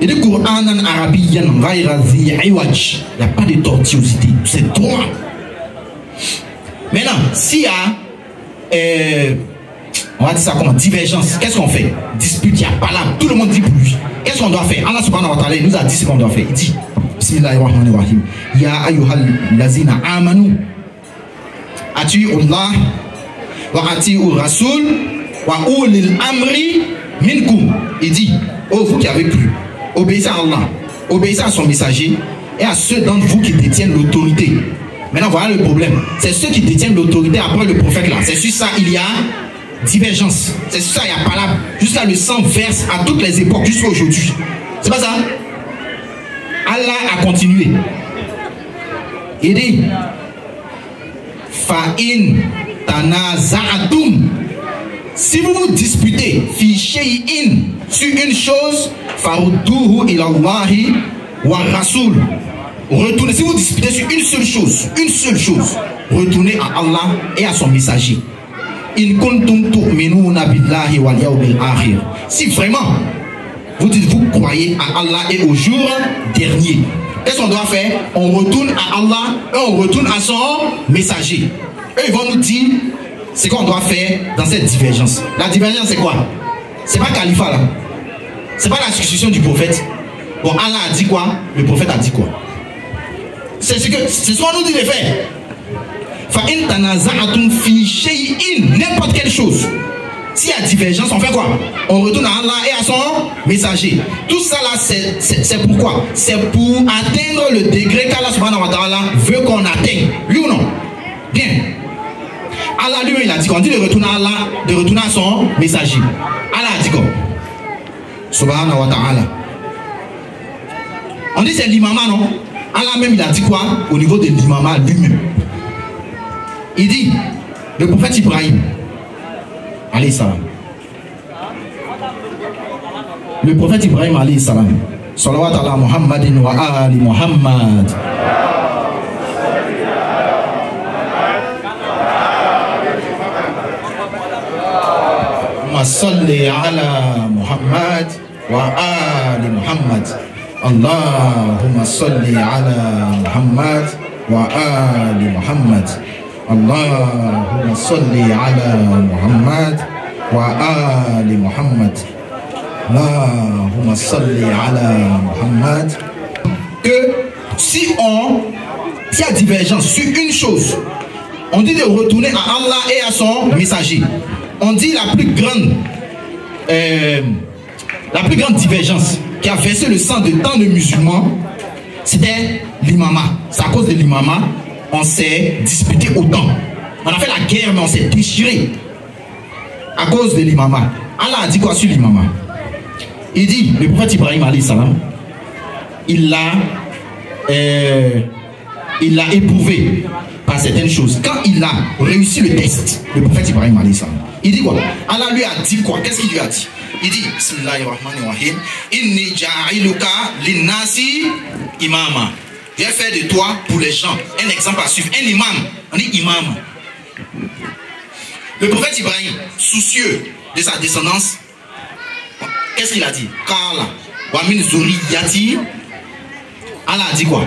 S4: Il dit Qur'anan arabiyyan ghayra dhi iwaj. Il n'y a pas de tortuosité, c'est droit. Maintenant, s'il y a on va dire ça comment? Divergence. Qu'est-ce qu'on fait? Dispute, il y a pas là. Tout le monde dit pour lui. Qu'est-ce qu'on doit faire? Allah subhanahu wa ta'ala nous a dit ce qu'on doit faire. Il dit Bismillahirrahmanirrahim. Ya ayyuhal lazina amanu. Ati'u Allah wa ati'u Rasul wa ulil amri minkum. Il dit, oh vous qui avez cru, obéissez à Allah, obéissez à son messager et à ceux d'entre vous qui détiennent l'autorité. Maintenant voilà le problème. C'est ceux qui détiennent l'autorité après le prophète là. C'est sur ça il y a divergence. C'est sur ça il y a pas là. Jusqu'à le sang verse à toutes les époques jusqu'à aujourd'hui. C'est pas ça? Allah a continué. Il dit Fa'in tanaza'atum. Si vous vous disputez fi shay'in sur une chose, farudduhu ila Allahi wa rasul. Retournez, si vous disputez sur une seule chose, retournez à Allah et à son messager. In kuntum tu'minuna billahi wal yawmil akhir. Si vraiment vous dites vous croyez à Allah et au jour dernier, qu'est-ce qu'on doit faire? On retourne à Allah et on retourne à son messager. Eux ils vont nous dire ce qu'on doit faire dans cette divergence. La divergence c'est quoi? C'est pas califat là. C'est pas la succession du prophète. Bon, Allah a dit quoi? Le prophète a dit quoi? C'est ce qu'on nous dit de faire. Fa'in tanaza'atum fi shay'in, n'importe quelle chose. S'il y a divergence, on fait quoi? On retourne à Allah et à son messager. Tout ça là, c'est pourquoi? C'est pour atteindre le degré qu'Allah subhanahu wa ta'ala veut qu'on atteigne. Oui ou non? Bien. Allah lui-même il a dit qu'on dit de retourner à Allah, de retourner à son messager. Allah a dit quoi? Subhanahu wa ta'ala. On dit c'est l'imama, non? Allah même il a dit quoi? Au niveau de l'imama lui-même. Il dit, le prophète Ibrahim, alayhi salam. Le prophète Ibrahim, alayhi salam. Salawat ala Muhammadin wa ali Muhammad. Salli ala Muhammad wa ali Muhammad. Allahumma salli ala Muhammad wa ali Muhammad. Allahumma salli ala Muhammad wa ali Muhammad. Allahumma salli ala Muhammad. Que si y a divergence sur une chose, on dit de retourner à Allah et à son messager. On dit la plus grande divergence qui a versé le sang de tant de musulmans, c'était l'imama. C'est à cause de l'imama, on s'est disputé autant. On a fait la guerre, mais on s'est déchiré à cause de l'imama. Allah a dit quoi sur l'imama? Il dit, le prophète Ibrahim alayhi salam, il l'a éprouvé par certaines choses. Quand il a réussi le test, le prophète Ibrahim alayhi salam, il dit quoi? Allah lui a dit quoi? Qu'est-ce qu'il lui a dit? Il dit, Bismillahirrahmanirrahim, Inni ja'iluka linnasi imama. J'ai fait de toi pour les gens un exemple à suivre, un imam. On dit imam. Le prophète Ibrahim, soucieux de sa descendance, qu'est-ce qu'il a dit? Kala wa min zuriyati. Allah a dit quoi?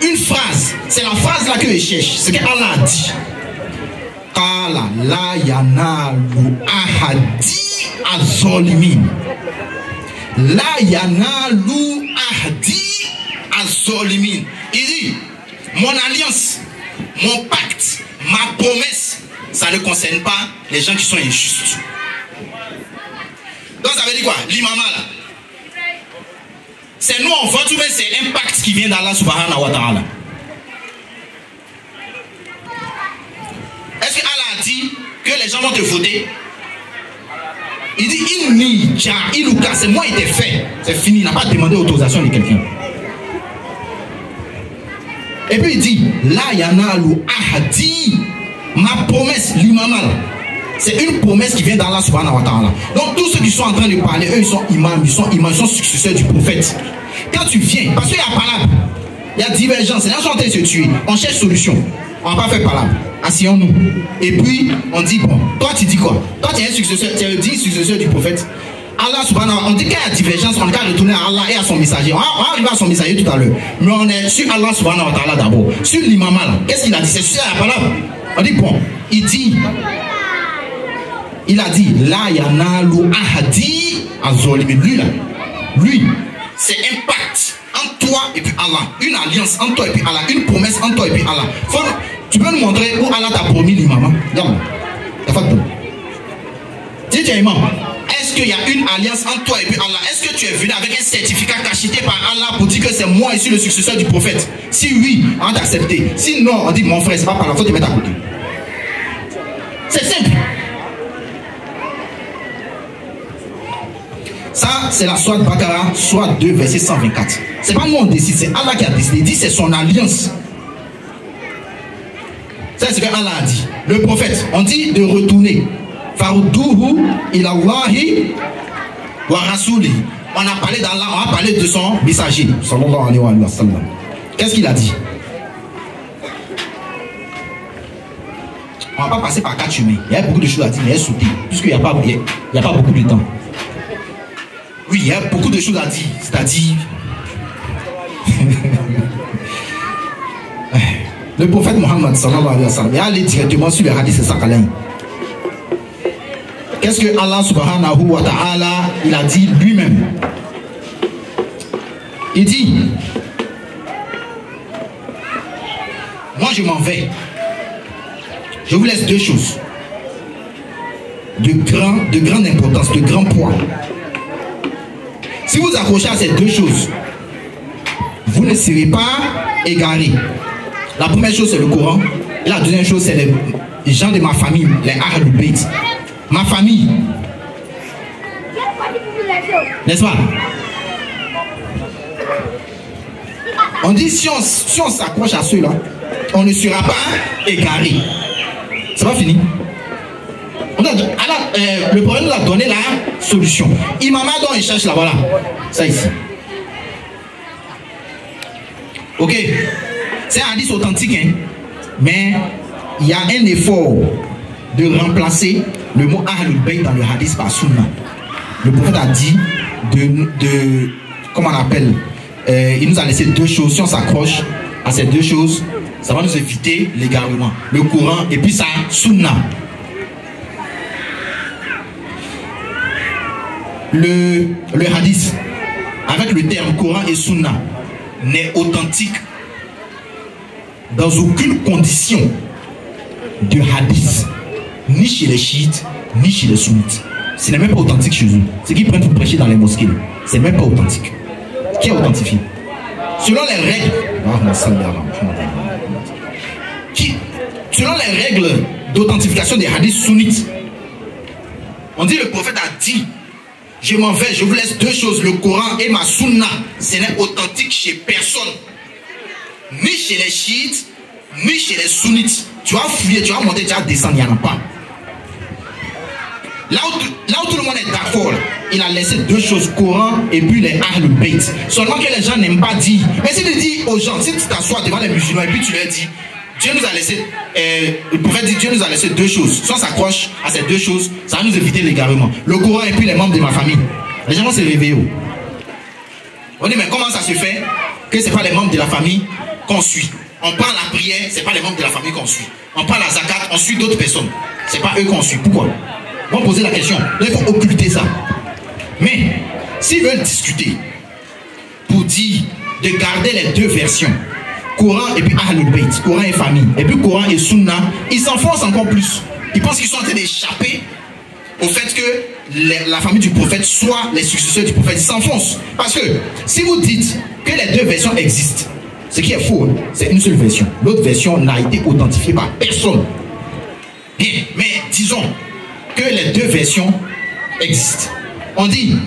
S4: Une phrase, c'est la phrase là que je cherche. C'est ce qu'Allah a dit. Kala la yanalu ahadi azolimin. La yanalu ahadi azolimin. Il dit, mon alliance, mon pacte, ma promesse, ça ne concerne pas les gens qui sont injustes. Donc ça veut dire quoi? L'imama là, c'est nous on vote ou bien c'est un pacte qui vient d'Allah subhanahu wa ta'ala? Est-ce que Allah a dit que les gens vont te voter? Il dit inni ja'iluka, c'est moi qui t'ai fait, c'est fini, il n'a pas demandé l'autorisation de quelqu'un. Et puis il dit la yanalu ahadi, ma promesse, l'imama là, c'est une promesse qui vient d'Allah subhanahu wa ta'ala. Donc tous ceux qui sont en train de parler, eux ils sont imams, ils sont successeurs du prophète. Quand tu viens, parce qu'il y a palabre, il y a divergence, les gens sont en train de se tuer, on cherche solution, on va pas faire palabre, asseyons-nous. Et puis on dit bon, toi tu dis quoi? Toi tu es un successeur, tu es le dit successeur du prophète. Allah subhanahu wa ta'ala, on dit qu'il y a divergence, on doit retourner à Allah et à son messager. On va arriver à son messager tout à l'heure. Mais on est sur Allah subhanahu wa ta'ala d'abord. Sur l'imam là, qu'est-ce qu'il a dit? C'est sur la palabre. On dit bon, il a dit la yanalu ahadi azolimin. Lui, c'est un pacte entre toi et puis Allah, une alliance entre toi et puis Allah, une promesse entre toi et puis Allah. Tu peux nous montrer où Allah t'a promis l'imam? Si tu es imam, est-ce qu'il y a une alliance entre toi et puis Allah? Est-ce que tu es venu avec un certificat cacheté par Allah pour dire que c'est moi ici le successeur du prophète? Si oui, on t'a accepté. Si non, on dit mon frère, c'est pas par la faute de mettre à côté. C'est simple. Ça, c'est la Sourate Bakara, Sourate 2, verset 124. C'est pas nous on décide, c'est Allah qui a décidé. Il dit c'est son alliance. Ça, c'est ce que Allah a dit. Le prophète, on dit de retourner. Farudduhu ilallahi wa rasuli. On a parlé d'Allah, on a parlé de son messager. Sallallahu alayhi wa sallam. Qu'est-ce qu'il a dit? On ne va pas passer par 4 chemins. Il y a beaucoup de choses à dire, mais il y a sauté. Puisqu'il n'y a pas beaucoup de temps. Oui, il y a beaucoup de choses à dire. C'est-à-dire... le prophète Mohammed sallallahu alayhi wa sallam, il est allé directement sur le hadith de Sakalain. Qu'est-ce que Allah subhanahu wa ta'ala il a dit lui-même? Il dit, moi je m'en vais. Je vous laisse deux choses de grande importance, de grand poids. Si vous accrochez à ces deux choses, vous ne serez pas égarés. La première chose c'est le Coran, et la deuxième chose c'est les gens de ma famille, les Ahlul Bayt. Ma famille, n'est-ce pas? On dit si on s'accroche à ceux-là, on ne sera pas égaré. C'est pas fini. Le problème nous a donné la solution. Imama dont il cherche là, voilà. Ça ici. Ok. C'est un hadith authentique, hein? Mais il y a un effort de remplacer le mot Ahlul Bayt dans le hadith par Sunna. Le prophète a dit comment on appelle, il nous a laissé deux choses. Si on s'accroche à ces deux choses, ça va nous éviter l'égarement. Le Coran et puis ça, Sunna. Le hadith, avec le terme Coran et Sunna, n'est authentique dans aucune condition de hadith, ni chez les chiites, ni chez les sunnites. Ce n'est même pas authentique chez eux. Ce qu'ils prennent pour prêcher dans les mosquées, c'est même pas authentique. Qui est authentifié? Selon les règles, selon les règles d'authentification des hadiths sunnites, on dit le prophète a dit, je m'en vais, je vous laisse deux choses, le Coran et ma sunna. Ce n'est authentique chez personne. Ni chez les chiites, ni chez les sunnites. Tu vas fouiller, tu vas monter, tu vas descendre, il n'y en a pas. Là où tout le monde est d'accord, il a laissé deux choses, Coran et puis les Ahlul Bayt. Seulement que les gens n'aiment pas dire. Mais si tu dis aux gens, si tu t'assois devant les musulmans et puis tu leur dis, Dieu nous a laissé, le prophète dit, Dieu nous a laissé deux choses. Si on s'accroche à ces deux choses, ça va nous éviter l'égarement. Le Coran et puis les membres de ma famille. Les gens vont se réveiller. On dit, mais comment ça se fait que ce n'est pas les membres de la famille qu'on suit? On parle à la prière, ce n'est pas les membres de la famille qu'on suit. On parle à zakat, on suit d'autres personnes. Ce n'est pas eux qu'on suit. Pourquoi? On va poser la question. Il faut occulter ça. Mais, s'ils veulent discuter pour dire de garder les deux versions, Coran et puis Ahlul Bayt, Coran et famille, et puis Coran et Sunna, ils s'enfoncent encore plus. Ils pensent qu'ils sont en train d'échapper au fait que la famille du prophète soit les successeurs du prophète. Ils s'enfoncent. Parce que si vous dites que les deux versions existent, ce qui est faux, c'est une seule version. L'autre version n'a été authentifiée par personne. Bien, mais disons que les deux versions existent. On dit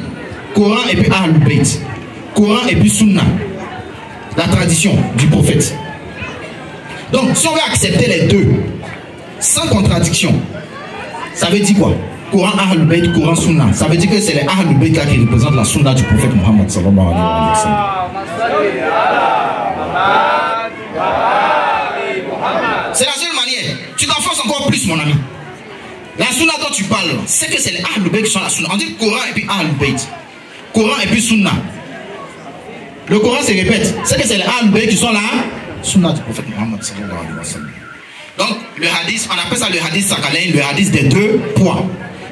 S4: Coran et puis Ahlul Bayt, Coran et puis Sunna, la tradition du prophète. Donc si on veut accepter les deux sans contradiction, ça veut dire quoi? Coran Ahlul Bayt, Coran Sunna, ça veut dire que c'est les Ahlul Bayt là qui représentent la Sunna du prophète Mohammed sallallahu alayhi wa sallam. C'est la seule manière. Tu t'enfonces encore plus, mon ami. La Sunna dont tu parles, c'est que c'est les Ahlul Bayt qui sont la Sunna. On dit Coran et puis Ahlul Bayt, Coran et puis Sunna. Le Coran se répète, c'est que c'est les Ahlul Bayt qui sont là, Sunna du prophète Mohammed sallallahu alayhi wa sallam. Donc le hadith, on appelle ça le hadith Sakalain, le hadith des deux poids.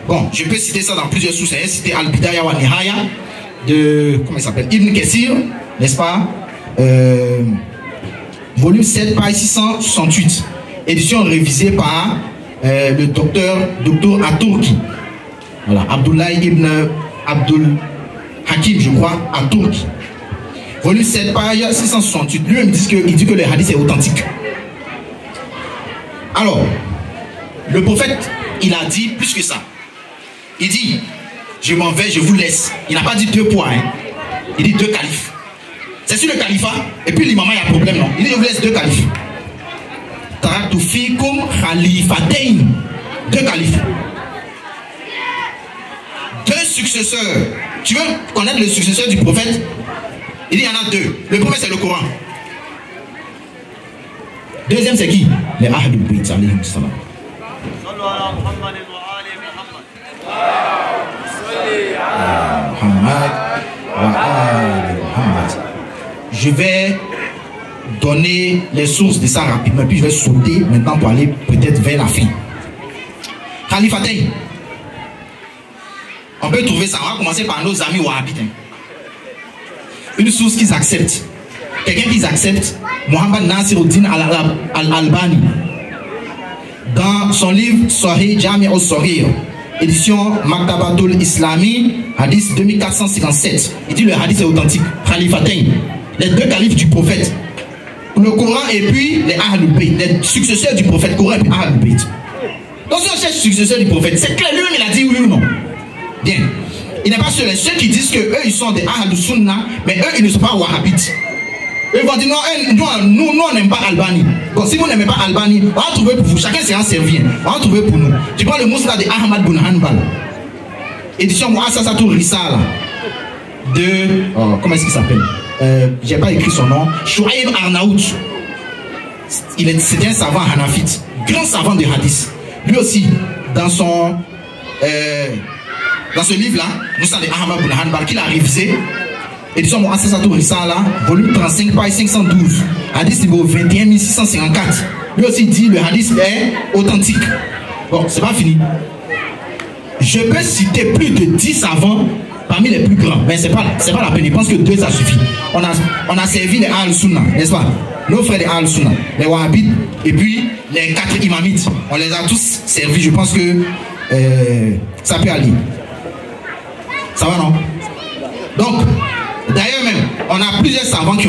S4: Bon, je peux citer ça dans plusieurs sources. J'ai cité Al-Bidaya wa Nihaya de, comment il s'appelle, Ibn Kathir, n'est-ce pas, volume 7, page 668, édition révisée par le docteur At-Turki. Voilà, Abdullah ibn Abdul Hakim, je crois, At-Turki. Volume 7, page 668. Lui-même il dit que le hadith est authentique. Alors, le prophète, il a dit plus que ça. Il dit, je m'en vais, je vous laisse. Il n'a pas dit deux poids, hein. Il dit deux califes. C'est sur le califat, et puis l'imam, il y a un problème, non? Il dit, je vous laisse deux califes. Taraktu fikum khalifatain. Deux califes. Deux successeurs. Tu veux connaître le successeur du prophète? Il dit, il y en a deux. Le premier, c'est le Coran. Deuxième, c'est qui? Les Ahlul Bayt, alayhi salam. Je vais donner les sources de ça rapidement, puis je vais sauter maintenant pour aller peut-être vers la fin. Khalifatain. On peut trouver ça. On va commencer par nos amis wahhabites. Une source qu'ils acceptent. Quelqu'un qu'ils acceptent, Mohammed Nasiruddin al-Albani, dans son livre Sahih Jami' al-Saghir, édition Maktabatul Islami, hadith 2457. Il dit le hadith est authentique. Khalifatain, les deux califes du prophète, le Coran et puis les Ahlul Bayt, les successeurs du prophète, Coran et puis Ahlul Bayt. Donc si on cherche successeurs du prophète, c'est clair, lui-même il a dit oui ou non. Bien. Il n'est pas seul. Ceux qui disent que eux ils sont des Ahlul Sunna, mais eux ils ne sont pas wahhabites. Ils vont dire non, nous on n'aime pas Albani. Bon, si vous n'aimez pas Albani, on va trouver pour vous. Chacun s'est servi. On va trouver pour nous. Tu prends le Mousla de Ahmad bin Hanbal, édition Mu'assasatul Risala de comment est-ce qu'il s'appelle? J'ai pas écrit son nom. Shu'aib Arnaout. C'était un savant hanafite, grand savant de hadith. Lui aussi, dans ce livre-là, Mousla de Ahmad bin Hanbal, qu'il a révisé. Édition Mu'assasatul Risala, volume 35, page 512, hadith numéro 21654. Lui aussi dit le hadith est authentique. Bon, c'est pas fini. Je peux citer plus de 10 savants parmi les plus grands, mais c'est pas la peine. Je pense que 2 ça suffit. On a servi les Al-Sunna, n'est-ce pas? Nos frères des Al-Sunna, les Wahhabites, et puis les 4 imamites. On les a tous servis. Je pense que ça peut aller. Ça va, non? Donc, d'ailleurs même, on a plusieurs savants qui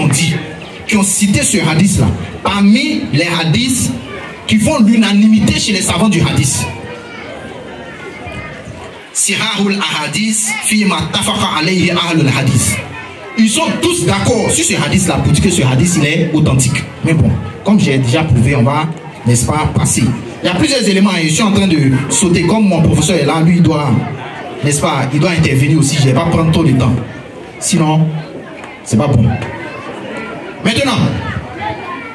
S4: ont cité ce hadith-là. Parmi les hadiths qui font l'unanimité chez les savants du hadith. Sirahul Ahadith Fima Tafaqa alayhi Ahlul Hadith. Ils sont tous d'accord sur ce hadith là pour dire que ce hadith il est authentique. Mais bon, comme j'ai déjà prouvé, on va, n'est-ce pas, passer. Il y a plusieurs éléments et je suis en train de sauter. Comme mon professeur est là, lui il doit, n'est-ce pas, il doit intervenir aussi. Je ne vais pas prendre trop de temps. Sinon, c'est pas bon. Maintenant,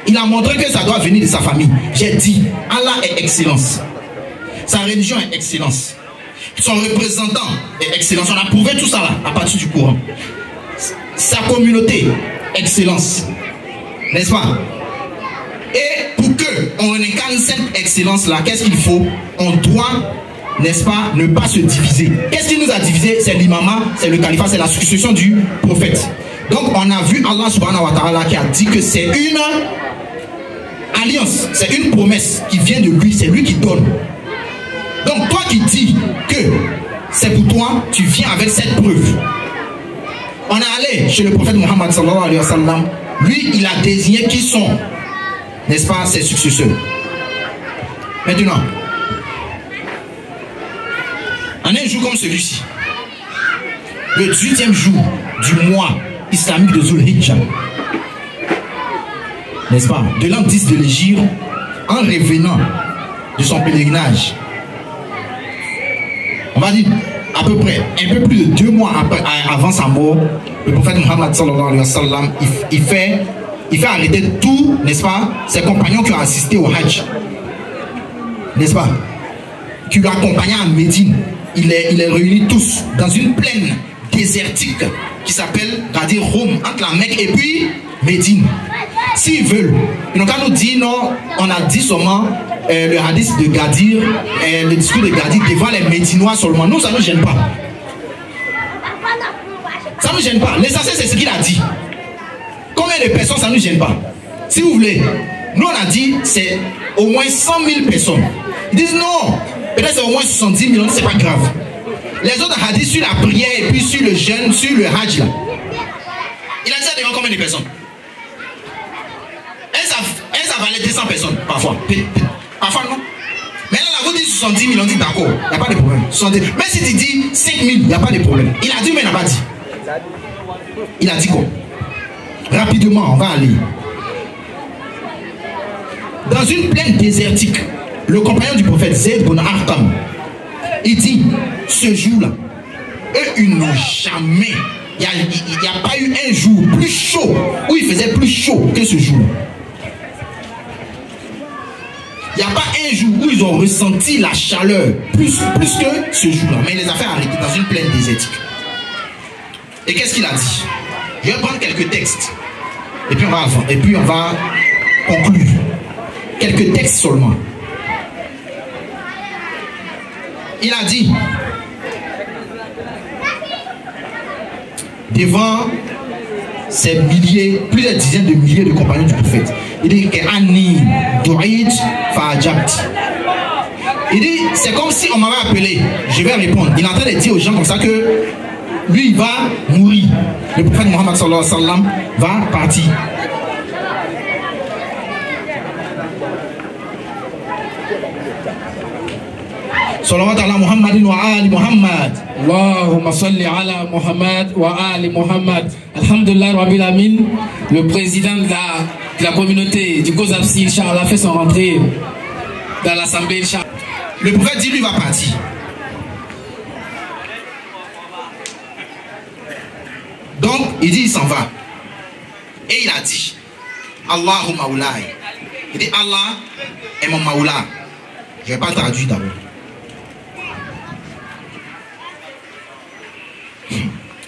S4: il a montré que ça doit venir de sa famille. J'ai dit, Allah est excellence. Sa religion est excellence. Son représentant est excellence. On a prouvé tout ça là, à partir du Coran. Sa communauté, excellence. N'est-ce pas? Et pour qu'on incarne cette excellence-là, qu'est-ce qu'il faut? On doit, n'est-ce pas, ne pas se diviser. Qu'est-ce qui nous a divisé? C'est l'imama, c'est le califat, c'est la succession du prophète. Donc on a vu Allah subhanahu wa ta'ala qui a dit que c'est une alliance, c'est une promesse qui vient de lui, c'est lui qui donne. Donc toi qui dis que c'est pour toi, tu viens avec cette preuve. On est allé chez le prophète Mohammed sallallahu alayhi wa sallam. Lui, il a désigné qui sont, n'est-ce pas, ses successeurs. Maintenant, en un jour comme celui-ci, le 18e jour du mois islamique de Zul Hijjah, n'est-ce pas, de l'an 10 de l'Hégire, en revenant de son pèlerinage, on va dire à peu près un peu plus de 2 mois avant sa mort, le prophète Mohammed sallallahu alayhi wa sallam, il fait arrêter tous, n'est-ce pas, ses compagnons qui ont assisté au Hajj, n'est-ce pas, qui l'ont accompagné à Médine. Il les réunit tous dans une plaine désertique qui s'appelle Gadir Rome, entre la Mecque et puis Médine. S'ils veulent, ils n'ont qu'à nous dire non, on a dit seulement le hadith de Gadir, le discours de Gadir devant les Médinois seulement. Nous, ça ne nous gêne pas. Ça ne nous gêne pas. L'essentiel, c'est ce qu'il a dit. Combien de personnes, ça ne nous gêne pas. Si vous voulez, nous, on a dit c'est au moins 100 000 personnes. Ils disent non, peut-être c'est au moins 70 millions, c'est pas grave. Les autres hadiths sur la prière et puis sur le jeûne, sur le hajj là. Il a dit ça devant combien de personnes? Ça valait 200 personnes, parfois. Parfois, non. Mais là, vous dites 70 000, on dit d'accord, il n'y a pas de problème. 70. Mais si tu dis 5 000, il n'y a pas de problème. Il a dit, mais il n'a pas dit. Il a dit quoi? Rapidement, on va aller. Dans une plaine désertique, le compagnon du prophète Zayd ibn Arqam, il dit, ce jour-là, eux, ils n'ont jamais, il n'y a pas eu un jour plus chaud, où il faisait plus chaud que ce jour. Il n'y a pas un jour où ils ont ressenti la chaleur plus que ce jour-là. Mais il les a fait arrêter dans une plaine désertique. Et qu'est-ce qu'il a dit? Je vais prendre quelques textes. Et puis on va conclure. Quelques textes seulement. Il a dit devant ces milliers, plusieurs dizaines de milliers de compagnons du prophète. Il dit que Anni Douid Fajabt. Il dit c'est comme si on m'avait appelé. Je vais répondre. Il est en train de dire aux gens comme ça que lui il va mourir. Le prophète Mohammed sallallahu alayhi wa sallam va partir. Salawat ala Muhammadin wa ali Muhammad.
S2: Allahumma salli ala Muhammad wa ali Muhammad. Alhamdulillah Rabbil Alamin. Le président de la communauté du Kozapsi, Inch'Allah, fait son rentrée dans l'assemblée, Inch'Allah.
S4: Le prophète dit lui va partir. Donc il dit il s'en va. Et il a dit Allahu Maulai. Il dit Allah est mon Maula. Je ne vais pas traduire d'abord.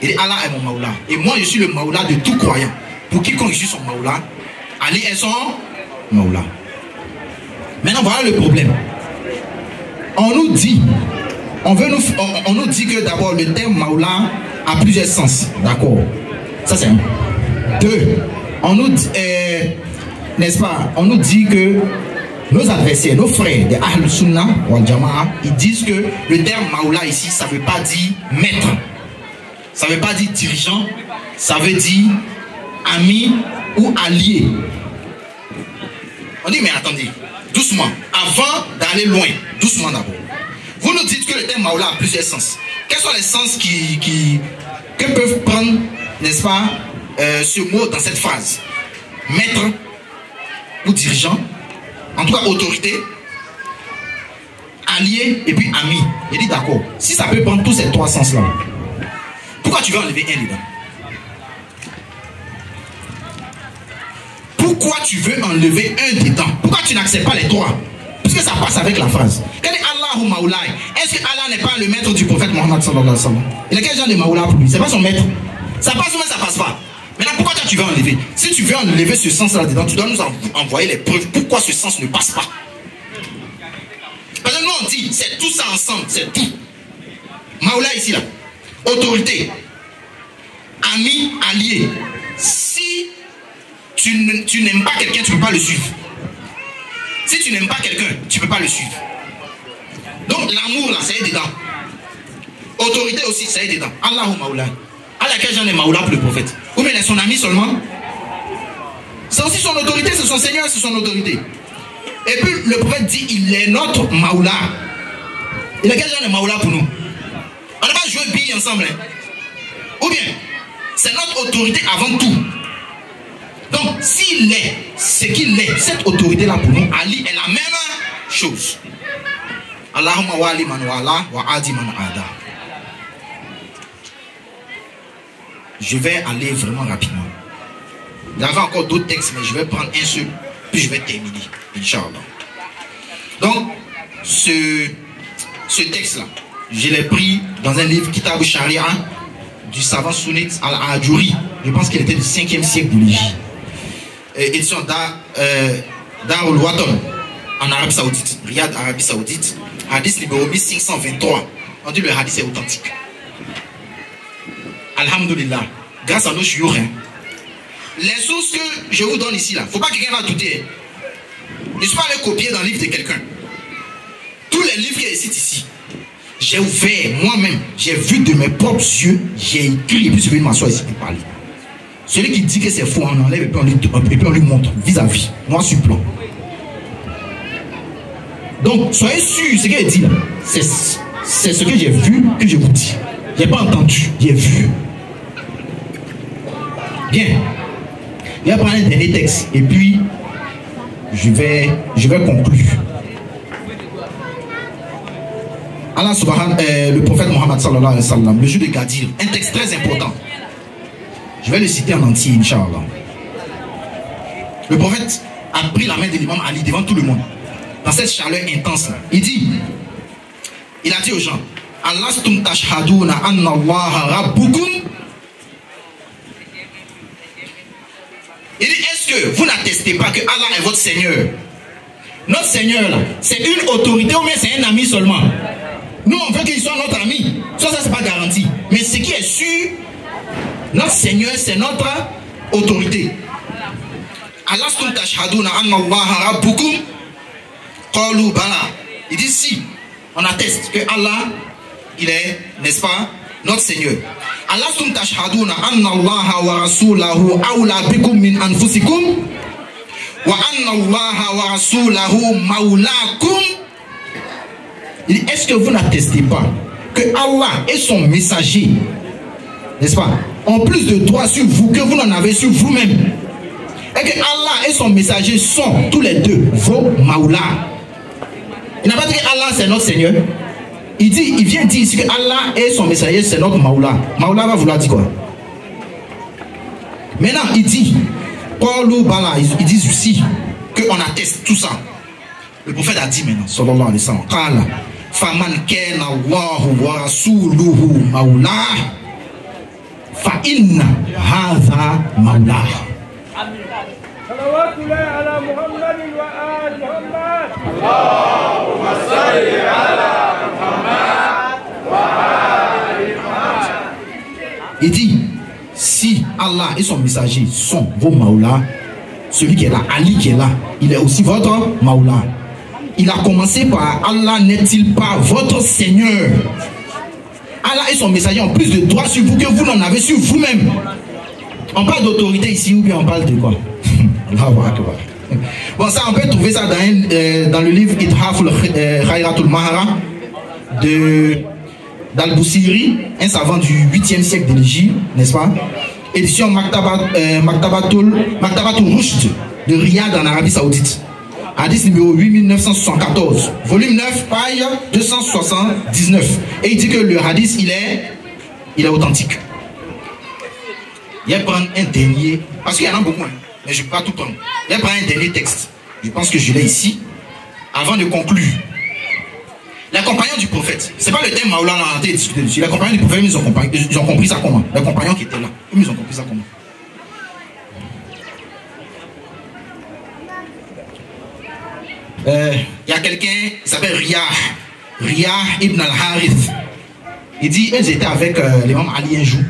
S4: Il dit Allah est mon Maula. Et moi je suis le Maula de tout croyant. Pour quiconque je suis son Maula, Ali est son Maula. Maintenant voilà le problème. On nous dit, on nous dit que d'abord le terme Maula a plusieurs sens. D'accord. Ça c'est un. 2. On nous dit, n'est-ce pas, on nous dit que nos adversaires, nos frères de Ahl Sunnah wal Jama'a, ils disent que le terme Maula ici, ça ne veut pas dire maître. Ça ne veut pas dire dirigeant, ça veut dire ami ou allié. On dit mais attendez, doucement, avant d'aller loin, doucement d'abord. Vous nous dites que le terme Maula a plusieurs sens. Quels sont les sens que peuvent prendre, n'est-ce pas, ce mot dans cette phrase? Maître ou dirigeant, en tout cas autorité, allié et puis ami. Il dit d'accord. Si ça peut prendre tous ces trois sens-là, pourquoi tu veux enlever un dedans? Pourquoi tu veux enlever un dedans? Pourquoi tu n'acceptes pas les trois? Puisque ça passe avec la phrase. Quel est Allahu Maoulaï? Est-ce que Allah n'est pas le maître du prophète Mohammed sallallahu alayhi wa sallam? Il a quel genre de Maoula pour lui? C'est pas son maître. Ça passe ou ça passe pas? Maintenant, pourquoi toi tu veux enlever? Si tu veux enlever ce sens-là dedans, tu dois nous envoyer les preuves. Pourquoi ce sens ne passe pas? Parce que nous on dit, c'est tout ça ensemble, c'est tout. Maoula ici là. Autorité. Ami, allié. Si tu n'aimes pas quelqu'un, tu ne peux pas le suivre. Si tu n'aimes pas quelqu'un, tu ne peux pas le suivre. Donc l'amour là, ça y est dedans. Autorité aussi, ça y est dedans. Allahu Maoula. Allah, quel genre de Maoula pour le prophète? Ou bien il est son ami seulement? C'est aussi son autorité, c'est son Seigneur, c'est son autorité. Et puis le prophète dit, il est notre Maoula. Il est quel genre de Maoula pour nous? On n'a pas joué billes ensemble. Hein? Ou bien, c'est notre autorité avant tout. Donc, s'il est ce qu'il est, cette autorité-là pour nous, Ali est la même chose. Allahumma wa ali man wala wa adi man ada. Je vais aller vraiment rapidement. Il y avait encore d'autres textes, mais je vais prendre un seul, puis je vais terminer, Inch'Allah. Donc, ce texte-là, je l'ai pris dans un livre, Kitab al-Sharia, du savant sunnite Al-Ajuri. Je pense qu'il était du 5e siècle de l'Égypte. Édition Darul Waton, en Arabie Saoudite, Riyad, Arabie Saoudite. Hadith numéro 1523. On dit le hadith est authentique. Alhamdulillah. Grâce à nos chiours. Hein. Les sources que je vous donne ici, là, il ne faut pas que quelqu'un va douter. Je ne suis pas allé copier dans le livre de quelqu'un. Tous les livres qui existent ici, j'ai ouvert moi-même, j'ai vu de mes propres yeux, j'ai écrit, et puis je vais m'asseoir ici pour parler. Celui qui dit que c'est faux, on enlève et puis on lui montre vis-à-vis. Moi, je suis blanc. Donc, soyez sûrs, ce qu'il dit là, c'est ce que j'ai vu que je vous dis. Je n'ai pas entendu, j'ai vu. Bien. Je vais prendre un dernier texte et puis je vais conclure. Allah subhanahu le prophète Mohammed sallallahu alayhi wa sallam, le jour de Gadir, un texte très important. Je vais le citer en entier, Inch'Allah. Le prophète a pris la main de l'imam Ali devant tout le monde. Dans cette chaleur intense là. Il a dit aux gens, Alastum tashhaduna anna Allah rabbukum. Il dit, est-ce que vous n'attestez pas que Allah est votre Seigneur? Notre Seigneur là, c'est une autorité ou bien c'est un ami seulement? Nous on veut qu'il soit notre ami. Ça c'est pas garanti. Mais ce qui est sûr, notre Seigneur, c'est notre autorité. Alastum tashhaduna anna Allah rabbukum. Qalu bala. Il dit si, on atteste que Allah, il est, n'est-ce pas, notre Seigneur. Alastum tashhaduna anna Allah wa rasulahu awla bikum min anfusikum wa anna Allah wa rasulahu maulakum. Il dit, est-ce que vous n'attestez pas que Allah et son messager, n'est-ce pas, ont plus de droits sur vous que vous n'en avez sur vous-même. Et que Allah et son messager sont tous les deux vos maoulas. Il n'a pas dit que Allah c'est notre Seigneur. Il vient dire ici que Allah et son messager c'est notre maoula. Maoula va vouloir dire quoi? Maintenant il dit, ils disent aussi qu'on atteste tout ça. Le prophète a dit maintenant, sallallahu alayhi wa sallam, faman kana Allahu wa rasuluhu maula. فإن هذا مولاه.
S5: صلوات الله على محمد وآل محمد. اللهم صل على محمد وآل محمد.
S4: Il dit, si Allah et son messager sont vos maoulas, celui qui est là, Ali qui est là, il est aussi votre maoula. Il a commencé par Allah n'est-il pas votre Seigneur? Allah et son messager ont plus de droits sur vous que vous n'en avez sur vous-même. On parle d'autorité ici ou bien on parle de quoi? Bon, ça on peut trouver ça dans le livre Ithaf al-Khayratul Mahara de d'Al-Bousiri, un savant du 8e siècle de l'Égypte, n'est-ce pas? Édition Maktabatul Rushd de Riyad en Arabie Saoudite. Hadith numéro 8974, volume 9, page 279. Et il dit que le hadith, il est authentique. Il va prendre un dernier, parce qu'il y en a beaucoup, hein, mais je ne peux pas tout prendre. Il va prendre un dernier texte. Je pense que je l'ai ici. Avant de conclure, les compagnons du prophète, c'est pas le thème Maoula on a discuté dessus. Les compagnons du prophète, ils ont compris ça comment? Les compagnons qui étaient là, ils ont compris ça comment? Il y a quelqu'un qui s'appelle Riyah ibn al-Harith. Il dit, ils étaient avec l'imam Ali un jour,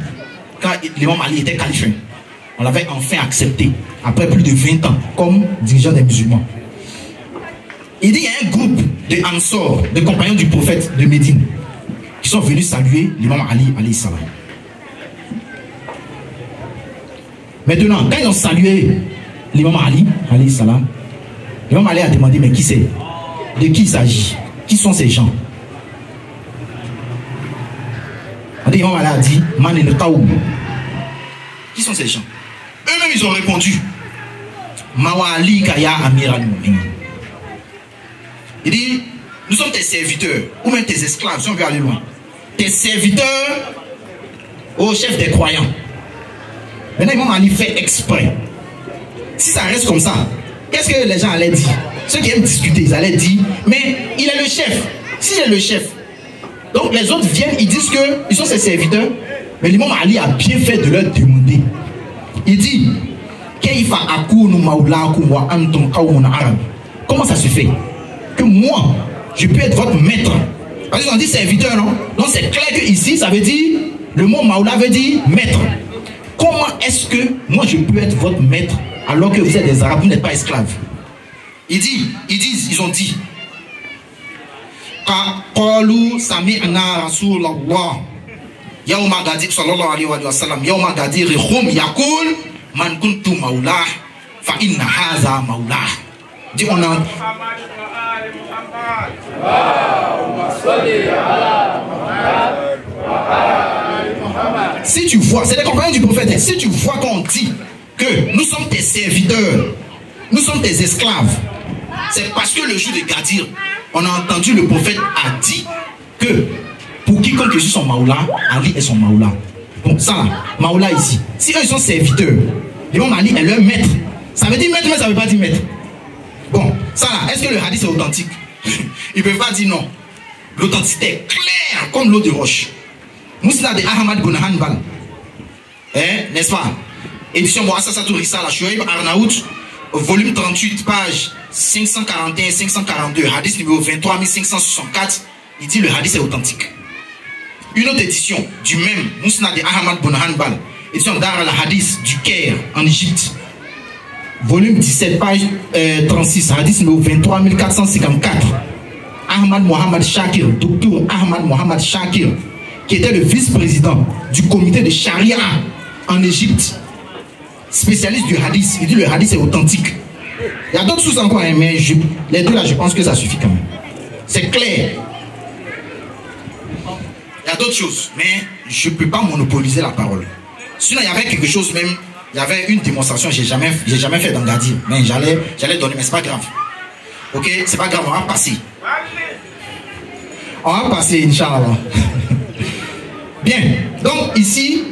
S4: quand l'imam Ali était calife. On l'avait enfin accepté, après plus de 20 ans, comme dirigeant des musulmans. Il dit, il y a un groupe de Ansor, de compagnons du prophète de Médine, qui sont venus saluer l'imam Ali, alayhi salam. Maintenant, quand ils ont salué l'imam Ali, alayhi salam, l'imam Ali a demandé, mais qui c'est? De qui il s'agit? Qui sont ces gens? L'imam Ali a dit, Man el Qaoum. Qui sont ces gens? Eux-mêmes, ils ont répondu, Mawali Kaya Amir al-Mu'min. Il dit, nous sommes tes serviteurs, ou même tes esclaves, si on veut aller loin. Tes serviteurs au chef des croyants. Maintenant, l'imam Ali fait exprès. Si ça reste comme ça, qu'est-ce que les gens allaient dire? Ceux qui aiment discuter, ils allaient dire, mais il est le chef. S'il est le chef, donc les autres viennent, ils disent qu'ils sont ses serviteurs, mais l'imam Ali a bien fait de leur demander. Il dit, comment ça se fait que moi, je peux être votre maître? Parce qu'ils ont dit serviteur, non? Donc c'est clair que ici, ça veut dire, le mot Maoula veut dire maître. Comment est-ce que moi je peux être votre maître alors que vous êtes des Arabes, vous n'êtes pas esclaves? Ils ont dit, Qalu sami'na Rasulallah Yawma Gadir sallallahu alayhi wa sallam Yawma Gadir Khum Yakul Man kuntu Maulah Fa inna haza Maulah. Dit on a si tu vois, c'est les compagnons du prophète, si tu vois qu'on dit que nous sommes tes serviteurs, nous sommes tes esclaves, c'est parce que le jour de Gadir, on a entendu le prophète a dit que pour quiconque je suis son Maoula, Ali est son Maoula. Bon, ça là, Maoula ici. Si eux ils sont serviteurs, l'imam Ali est leur maître. Ça veut dire maître, mais ça ne veut pas dire maître. Bon, ça là, est-ce que le hadith est authentique? Ils ne peuvent pas dire non. L'authenticité est claire comme l'eau de roche. Mousnad de Ahmad bin Hanbal, n'est-ce pas? Édition Mu'assasatul Risala, Shuaib Arnaout, volume 38, page 541-542, hadith numéro 23564, il dit le hadith est authentique. Une autre édition du même Mousnad de Ahmad bin Hanbal, édition Dar al-Hadith du Caire en Égypte, volume 17, page 36, hadith numéro 23454. Ahmad Mohamed Shakir, docteur Ahmad Mohamed Shakir, qui était le vice-président du comité de Sharia en Égypte, spécialiste du hadith. Il dit le hadith est authentique. Il y a d'autres sources encore, hein, mais les deux là, je pense que ça suffit quand même. C'est clair. Il y a d'autres choses, mais je ne peux pas monopoliser la parole. Sinon, il y avait quelque chose même, il y avait une démonstration, j'ai jamais fait dans Gadir, mais j'allais donner, mais c'est pas grave. Ok, c'est pas grave, on va passer. On va passer, Inch'Allah. Bien, donc ici,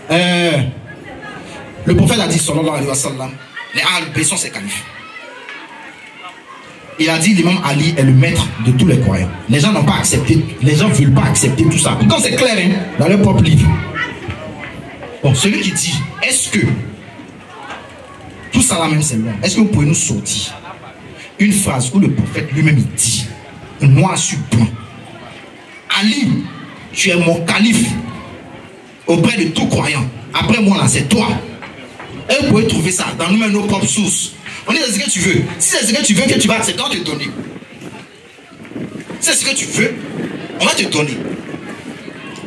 S4: le prophète a dit, sallallahu alayhi wa sallam, les Ahl sont ses califes. Il a dit, l'imam Ali est le maître de tous les croyants. Les gens n'ont pas accepté, les gens ne veulent pas accepter tout ça. Pourtant c'est clair, hein, dans leur propre livre. Bon, celui qui dit, est-ce que, tout ça là même c'est long, est-ce que vous pouvez nous sortir une phrase où le prophète lui-même il dit, noir sur blanc, Ali, tu es mon calife auprès de tout croyant. Après moi là, c'est toi. Et vous pouvez trouver ça dans nous-mêmes nos propres sources. On dit c'est ce que tu veux. Si c'est ce que tu veux que tu vas accepter, on va te donner. Si c'est ce que tu veux, on va te donner.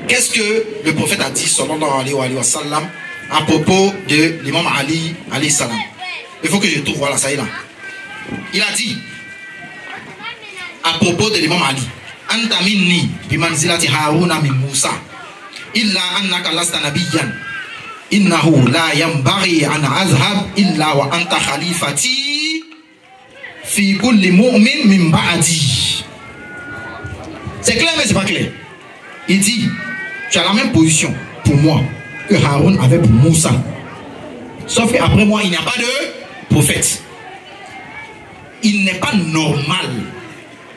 S4: Qu'est-ce que le prophète a dit, sallallahu alayhi wa sallam, à propos de l'imam Ali, alayhi salam? Il faut que je trouve, voilà, ça y est là. Il a dit, à propos de l'imam Ali, anta minni bimanzilati Haruna min Musa illa annaka lasta nabiyyan innahu la yanbaghi an azhab illa wa anta khalifati fi kulli mu'min min ba'di. C'est clair mais c'est pas clair. Il dit tu as la même position pour moi que Haroun avait pour Moussa, sauf qu'après moi il n'y a pas de prophète. Il n'est pas normal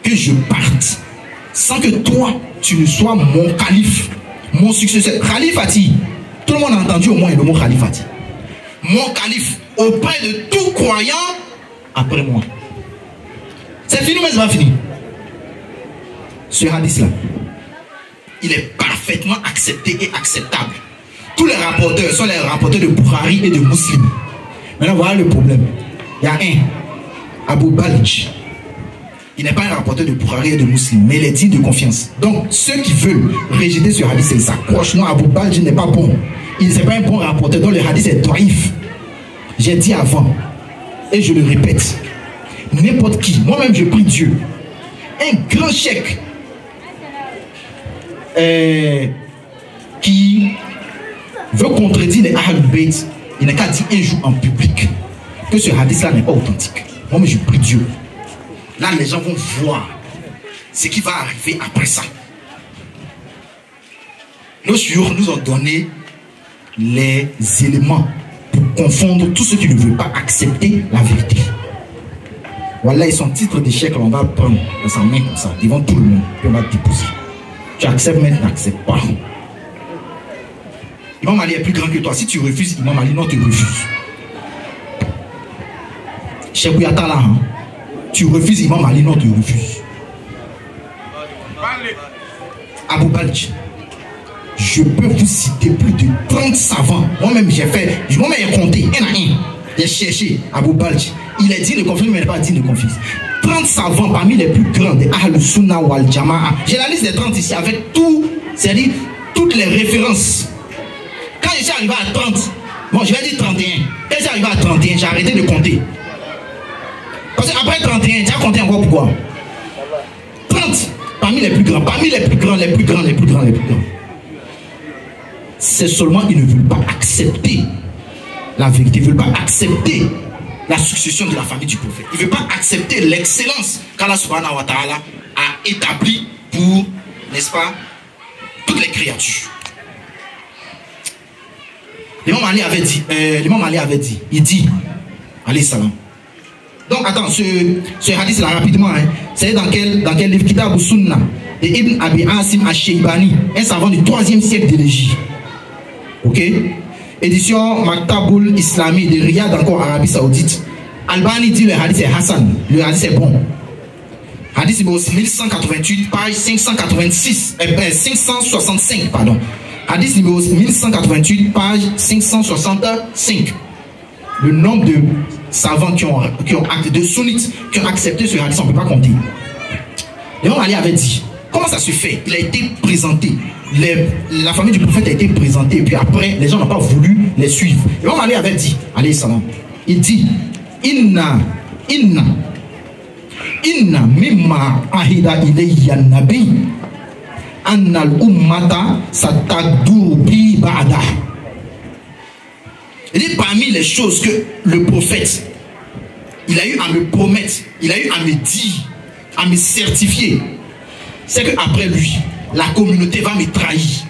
S4: que je parte sans que toi tu ne sois mon calife, mon successeur. Khalifati, tout le monde a entendu au moins le mot Khalifati. Mon calife auprès de tout croyant après moi. C'est fini mais c'est pas fini. Ce hadith là, il est parfaitement accepté et acceptable. Tous les rapporteurs sont les rapporteurs de Bukhari et de Muslim. Maintenant voilà le problème. Il y a un Abu Balj. Il n'est pas un rapporteur de Bukhari et de Muslim, mais il est digne de confiance. Donc ceux qui veulent rejeter ce hadith, ils s'accrochent. Non, Abu Balj n'est pas bon. Il n'est pas un bon rapporteur, donc le hadith est daïf. J'ai dit avant, et je le répète, n'importe qui, moi-même je prie Dieu, un grand cheikh qui veut contredire les Ahlul Bayt, il n'a qu'à dire un jour en public que ce hadith-là n'est pas authentique. Moi, je prie Dieu. Là, les gens vont voir ce qui va arriver après ça. Nos chouyours nous ont donné les éléments pour confondre tous ceux qui ne veulent pas accepter la vérité. Voilà, et son titre d'échec, on va le prendre dans sa main comme ça, devant tout le monde, puis on va le déposer. Tu acceptes, mais tu n'acceptes pas. Imam Ali est plus grand que toi. Si tu refuses, Imam Ali, non, tu refuses. Cheikh Bouyata là, hein? Tu refuses, Imam Ali, non, tu refuses. Abu Balj, je peux vous citer plus de 30 savants. Moi-même, j'ai fait, moi-même, j'ai compté, un à un. J'ai cherché Abu Balj. Il est digne de confiance, mais il n'est pas digne de confiance. 30 savants parmi les plus grands des Ahl Sunnah wal Jama'a. J'ai la liste des 30 ici avec tout, c'est-à-dire toutes les références. Quand je suis arrivé à 30, bon, je vais dire 31. Quand je suis arrivé à 31, j'ai arrêté de compter. Parce qu'après 31, tu as compté encore pourquoi? 30 parmi les plus grands, parmi les plus grands, les plus grands, les plus grands, les plus grands. C'est seulement qu'ils ne veulent pas accepter la vérité, ils ne veulent pas accepter la succession de la famille du prophète. Il ne veut pas accepter l'excellence qu'Allah subhanahu wa ta'ala a établie pour, n'est-ce pas, toutes les créatures. L'imam Ali avait dit, il dit, alayhi salam. Donc attends, ce hadith là rapidement, hein, c'est dans quel livre? Kitab Sunnah de Ibn Abi Asim al-Shaybani, un savant du 3e siècle de l'Égypte. Ok? Édition Maktabul Islami de Riyad, encore Arabie Saoudite. Albani dit le hadith est Hassan, le hadith est bon. Hadith numéro 1188, page 565, pardon. Hadith numéro 1188, page 565. Le nombre de savants qui ont de sunnites qui ont accepté ce hadith, on ne peut pas compter. L'imam Ali avait dit, comment ça se fait? Il a été présenté. La famille du prophète a été présentée et puis après les gens n'ont pas voulu les suivre. L'imam Ali avait dit, alayhi salam, il dit, inna mimma ahida ilayya nabi anna al-ummata sataduru bi ba'da. Il dit parmi les choses que le prophète il a eu à me promettre, il a eu à me dire, à me certifier, c'est qu'après lui la communauté va me trahir.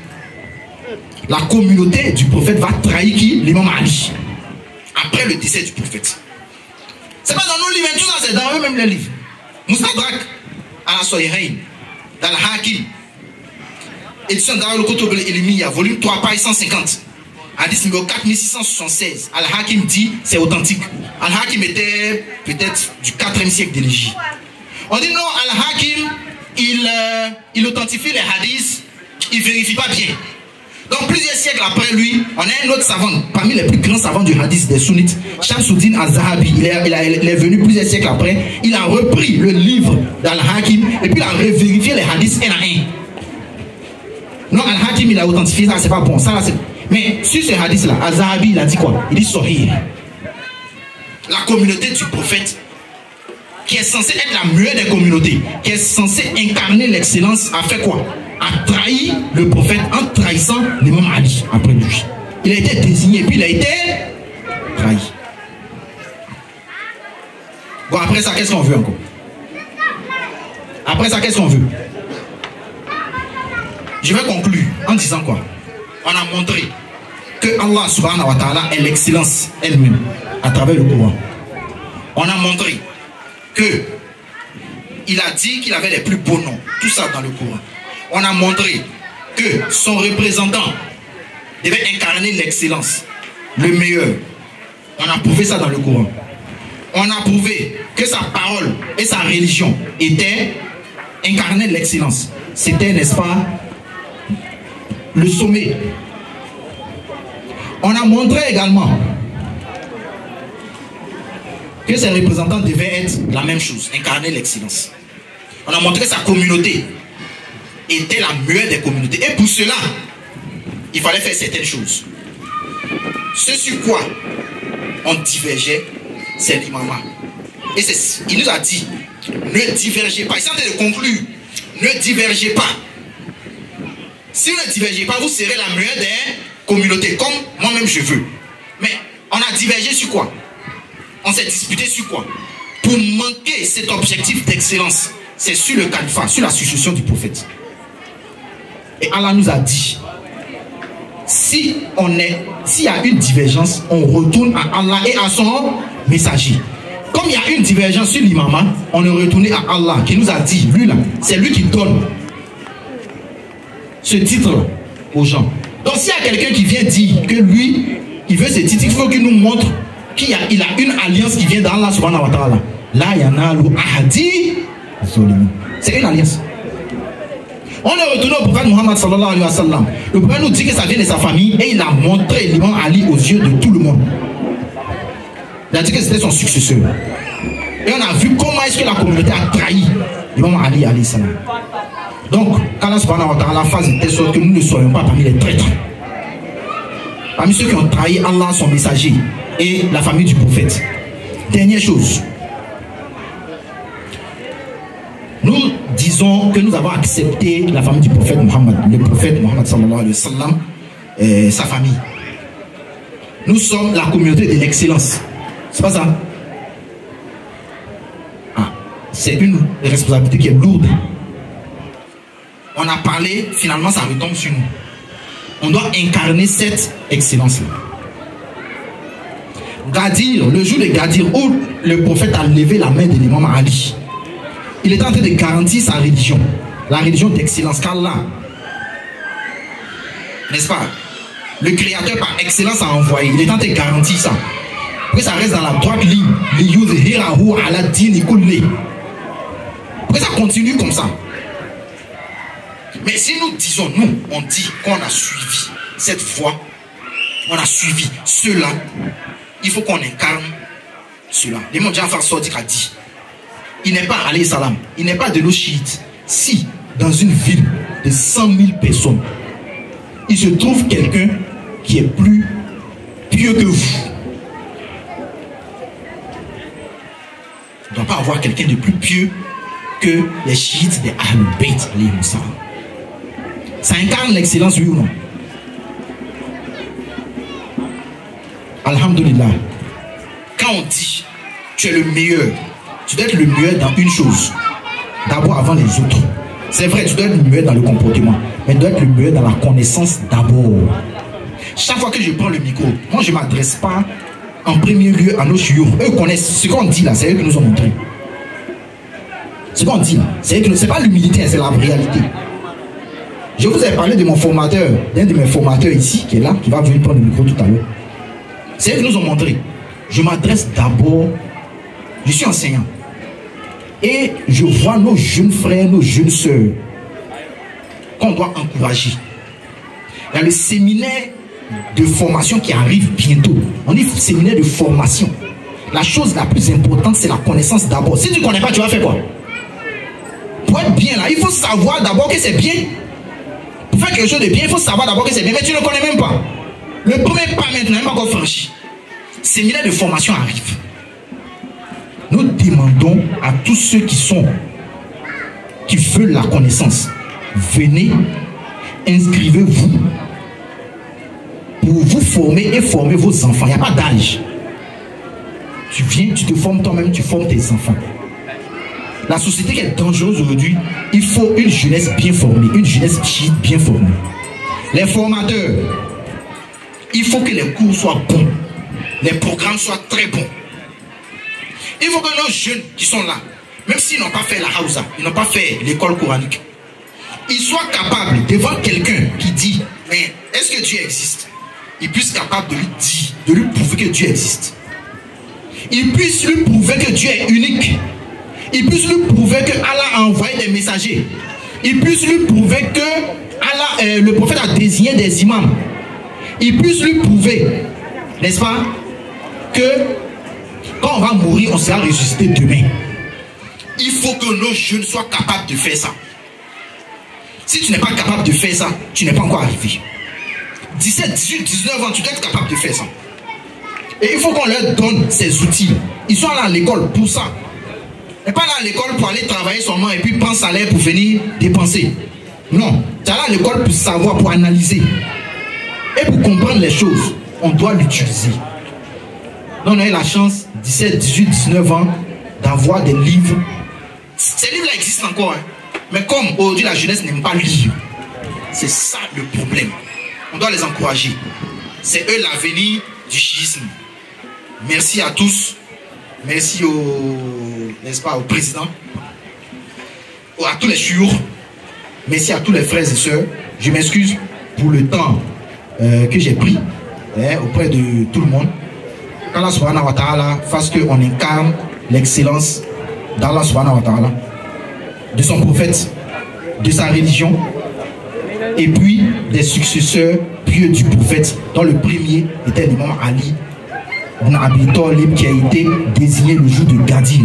S4: La communauté du prophète va trahir qui? L'imam Ali. Après le décès du prophète. C'est pas dans nos livres, tout ça c'est dans eux-mêmes les livres. Mustadrak al-Sahihayn, dans Al-Hakim, édition Darul Kutub al-Ilmiya, volume 3, page 150. Hadith numéro 4676. Al-Hakim dit c'est authentique. Al-Hakim était peut-être du 4e siècle de l'Égypte. On dit non, Al-Hakim il authentifie les hadiths, il vérifie pas bien. Donc plusieurs siècles après lui, on a un autre savant, parmi les plus grands savants du hadith des sunnites, Shamsuddin al-Zahabi. Il est venu plusieurs siècles après, il a repris le livre d'Al-Hakim et puis il a revérifié les hadiths un à un. Non, Al-Hakim il a authentifié ça, c'est pas bon. Ça, mais sur ce hadith là, al-Zahabi il a dit quoi? Il dit Sahih. La communauté du prophète qui est censé être la meilleure des communautés, qui est censé incarner l'excellence, a fait quoi? A trahi le prophète en trahissant l'imam Ali après lui. Il a été désigné, puis il a été trahi. Bon, après ça, qu'est-ce qu'on veut encore? Après ça, qu'est-ce qu'on veut? Je vais conclure en disant quoi? On a montré que Allah subhanahu wa ta'ala est l'excellence elle-même à travers le Coran. On a montré que il a dit qu'il avait les plus beaux noms, tout ça dans le Coran. On a montré que son représentant devait incarner l'excellence, le meilleur. On a prouvé ça dans le Coran. On a prouvé que sa parole et sa religion étaient incarner l'excellence. C'était, n'est-ce pas, le sommet. On a montré également que ses représentants devaient être la même chose, incarner l'excellence. On a montré que sa communauté était la meilleure des communautés. Et pour cela, il fallait faire certaines choses. Ce sur quoi on divergeait, c'est l'imama. Et il nous a dit, ne divergez pas. Il s'est en train de conclure, ne divergez pas. Si vous ne divergez pas, vous serez la meilleure des communautés, comme moi-même je veux. Mais on a divergé sur quoi? On s'est disputé sur quoi? Pour manquer cet objectif d'excellence, c'est sur le califat, sur la succession du prophète. Et Allah nous a dit, s'il y a une divergence, on retourne à Allah et à son messager. Comme il y a une divergence sur l'imama, on est retourné à Allah qui nous a dit, lui là, c'est lui qui donne ce titre aux gens. Donc s'il y a quelqu'un qui vient dire que lui, il veut ce titre, il faut qu'il nous montre qu'il a une alliance qui vient d'Allah subhanahu wa ta'ala. Là, il y en a l'ahadi. C'est une alliance. On est retourné au prophète Muhammad sallallahu alayhi wa sallam. Le prophète nous dit que ça vient de sa famille et il a montré l'imam Ali aux yeux de tout le monde. Il a dit que c'était son successeur. Et on a vu comment est-ce que la communauté a trahi l'imam Ali alayhi salam. Donc, qu'Allah subhanahu wa ta'ala fasse de telle sorte que nous ne soyons pas parmi les traîtres. Parmi ceux qui ont trahi Allah, son messager et la famille du prophète. Dernière chose. Nous disons que nous avons accepté la famille du prophète Muhammad, le prophète Muhammad sallallahu alayhi wa sallam, sa famille. Nous sommes la communauté de l'excellence. C'est pas ça? Ah, c'est une responsabilité qui est lourde. On a parlé, finalement ça retombe sur nous. On doit incarner cette excellence-là. Gadir, le jour de Gadir, où le prophète a levé la main de l'imam Ali, il est en train de garantir sa religion, la religion d'excellence qu'Allah, n'est-ce pas, le créateur par excellence a envoyé. Il est en train de garantir ça. Pour que ça reste dans la droite ligne. Pour que ça continue comme ça. Mais si nous disons, nous, on dit qu'on a suivi cette foi, on a suivi cela, il faut qu'on incarne cela. L'imam Ja'far Sadiq a dit, il n'est pas alayhi salam, il n'est pas de nos chiites. Si dans une ville de 100 000 personnes, il se trouve quelqu'un qui est plus pieux que vous, il ne doit pas avoir quelqu'un de plus pieux que les chiites des Ahlul Bayt alayhi salam. Ça incarne l'excellence, oui ou non? Alhamdulillah. Quand on dit tu es le meilleur, tu dois être le meilleur dans une chose. D'abord avant les autres. C'est vrai, tu dois être le meilleur dans le comportement. Mais tu dois être le meilleur dans la connaissance d'abord. Chaque fois que je prends le micro, moi je ne m'adresse pas en premier lieu à nos chiours. Eux connaissent ce qu'on dit là, c'est eux qui nous ont montré. Ce qu'on dit là, c'est eux qui nous... C'est pas l'humilité, c'est la réalité. Je vous ai parlé de mon formateur, d'un de mes formateurs ici, qui est là, qui va venir prendre le micro tout à l'heure. C'est eux qui nous ont montré. Je m'adresse d'abord, je suis enseignant. Et je vois nos jeunes frères, nos jeunes sœurs, qu'on doit encourager. Il y a le séminaire de formation qui arrive bientôt. On dit séminaire de formation. La chose la plus importante, c'est la connaissance d'abord. Si tu ne connais pas, tu vas faire quoi? Pour être bien là, il faut savoir d'abord que c'est bien. Pour faire quelque chose de bien, il faut savoir d'abord que c'est bien. Mais tu ne connais même pas. Le premier pas maintenant, même pas encore franchi. Séminaire de formation arrive. nous demandons à tous ceux qui veulent la connaissance, venez, inscrivez-vous pour vous former et former vos enfants. Il n'y a pas d'âge. Tu viens, tu te formes toi-même, tu formes tes enfants. La société qui est dangereuse aujourd'hui, il faut une jeunesse bien formée, une jeunesse bien formée. Les formateurs, il faut que les cours soient bons, les programmes soient très bons. Il faut que nos jeunes qui sont là, même s'ils n'ont pas fait la Hausa, ils n'ont pas fait l'école coranique, ils soient capables, devant quelqu'un qui dit, mais est-ce que Dieu existe? Ils puissent être capables de lui dire, de lui prouver que Dieu existe. Ils puissent lui prouver que Dieu est unique. Ils puissent lui prouver que Allah a envoyé des messagers. Ils puissent lui prouver que Allah, le prophète a désigné des imams. Ils puissent lui prouver, n'est-ce pas, que quand on va mourir, on sera ressuscité demain. Il faut que nos jeunes soient capables de faire ça. Si tu n'es pas capable de faire ça, tu n'es pas encore arrivé. 17, 18, 19 ans, tu dois être capable de faire ça. Et il faut qu'on leur donne ces outils. Ils sont là à l'école pour ça. Et pas là à l'école pour aller travailler seulement et puis prendre salaire pour venir dépenser. Non, tu es là à l'école pour savoir, pour analyser. Et pour comprendre les choses, on doit l'utiliser. Nous, on a eu la chance, 17, 18, 19 ans, d'avoir des livres. Ces livres-là existent encore. Hein. Mais comme aujourd'hui la jeunesse n'aime pas lire, c'est ça le problème. On doit les encourager. C'est eux l'avenir du chiisme. Merci à tous. Merci n'est-ce pas, au président, à tous les chiours. Merci à tous les frères et sœurs. Je m'excuse pour le temps que j'ai pris auprès de tout le monde. Qu'Allah subhanahu wa ta'ala fasse qu'on incarne l'excellence d'Allah subhanahu wa ta'ala, de son prophète, de sa religion, et puis des successeurs pieux du prophète, dont le premier était l'imam Ali ibn Abi Talib, qui a été désigné le jour de Gadir.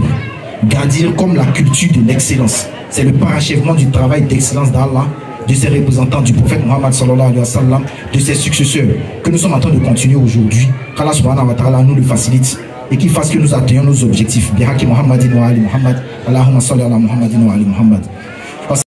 S4: Gadir comme la culture de l'excellence. C'est le parachèvement du travail d'excellence d'Allah, de ses représentants, du prophète Muhammad sallallahu alayhi wa sallam, de ses successeurs, que nous sommes en train de continuer aujourd'hui. Qu'Allah subhanahu wa ta'ala nous le facilite et qu'il fasse que nous atteignions nos objectifs. Bihaki Muhammadin wa ali Muhammad, Allahumma salli ala Muhammadin wa ali Muhammad.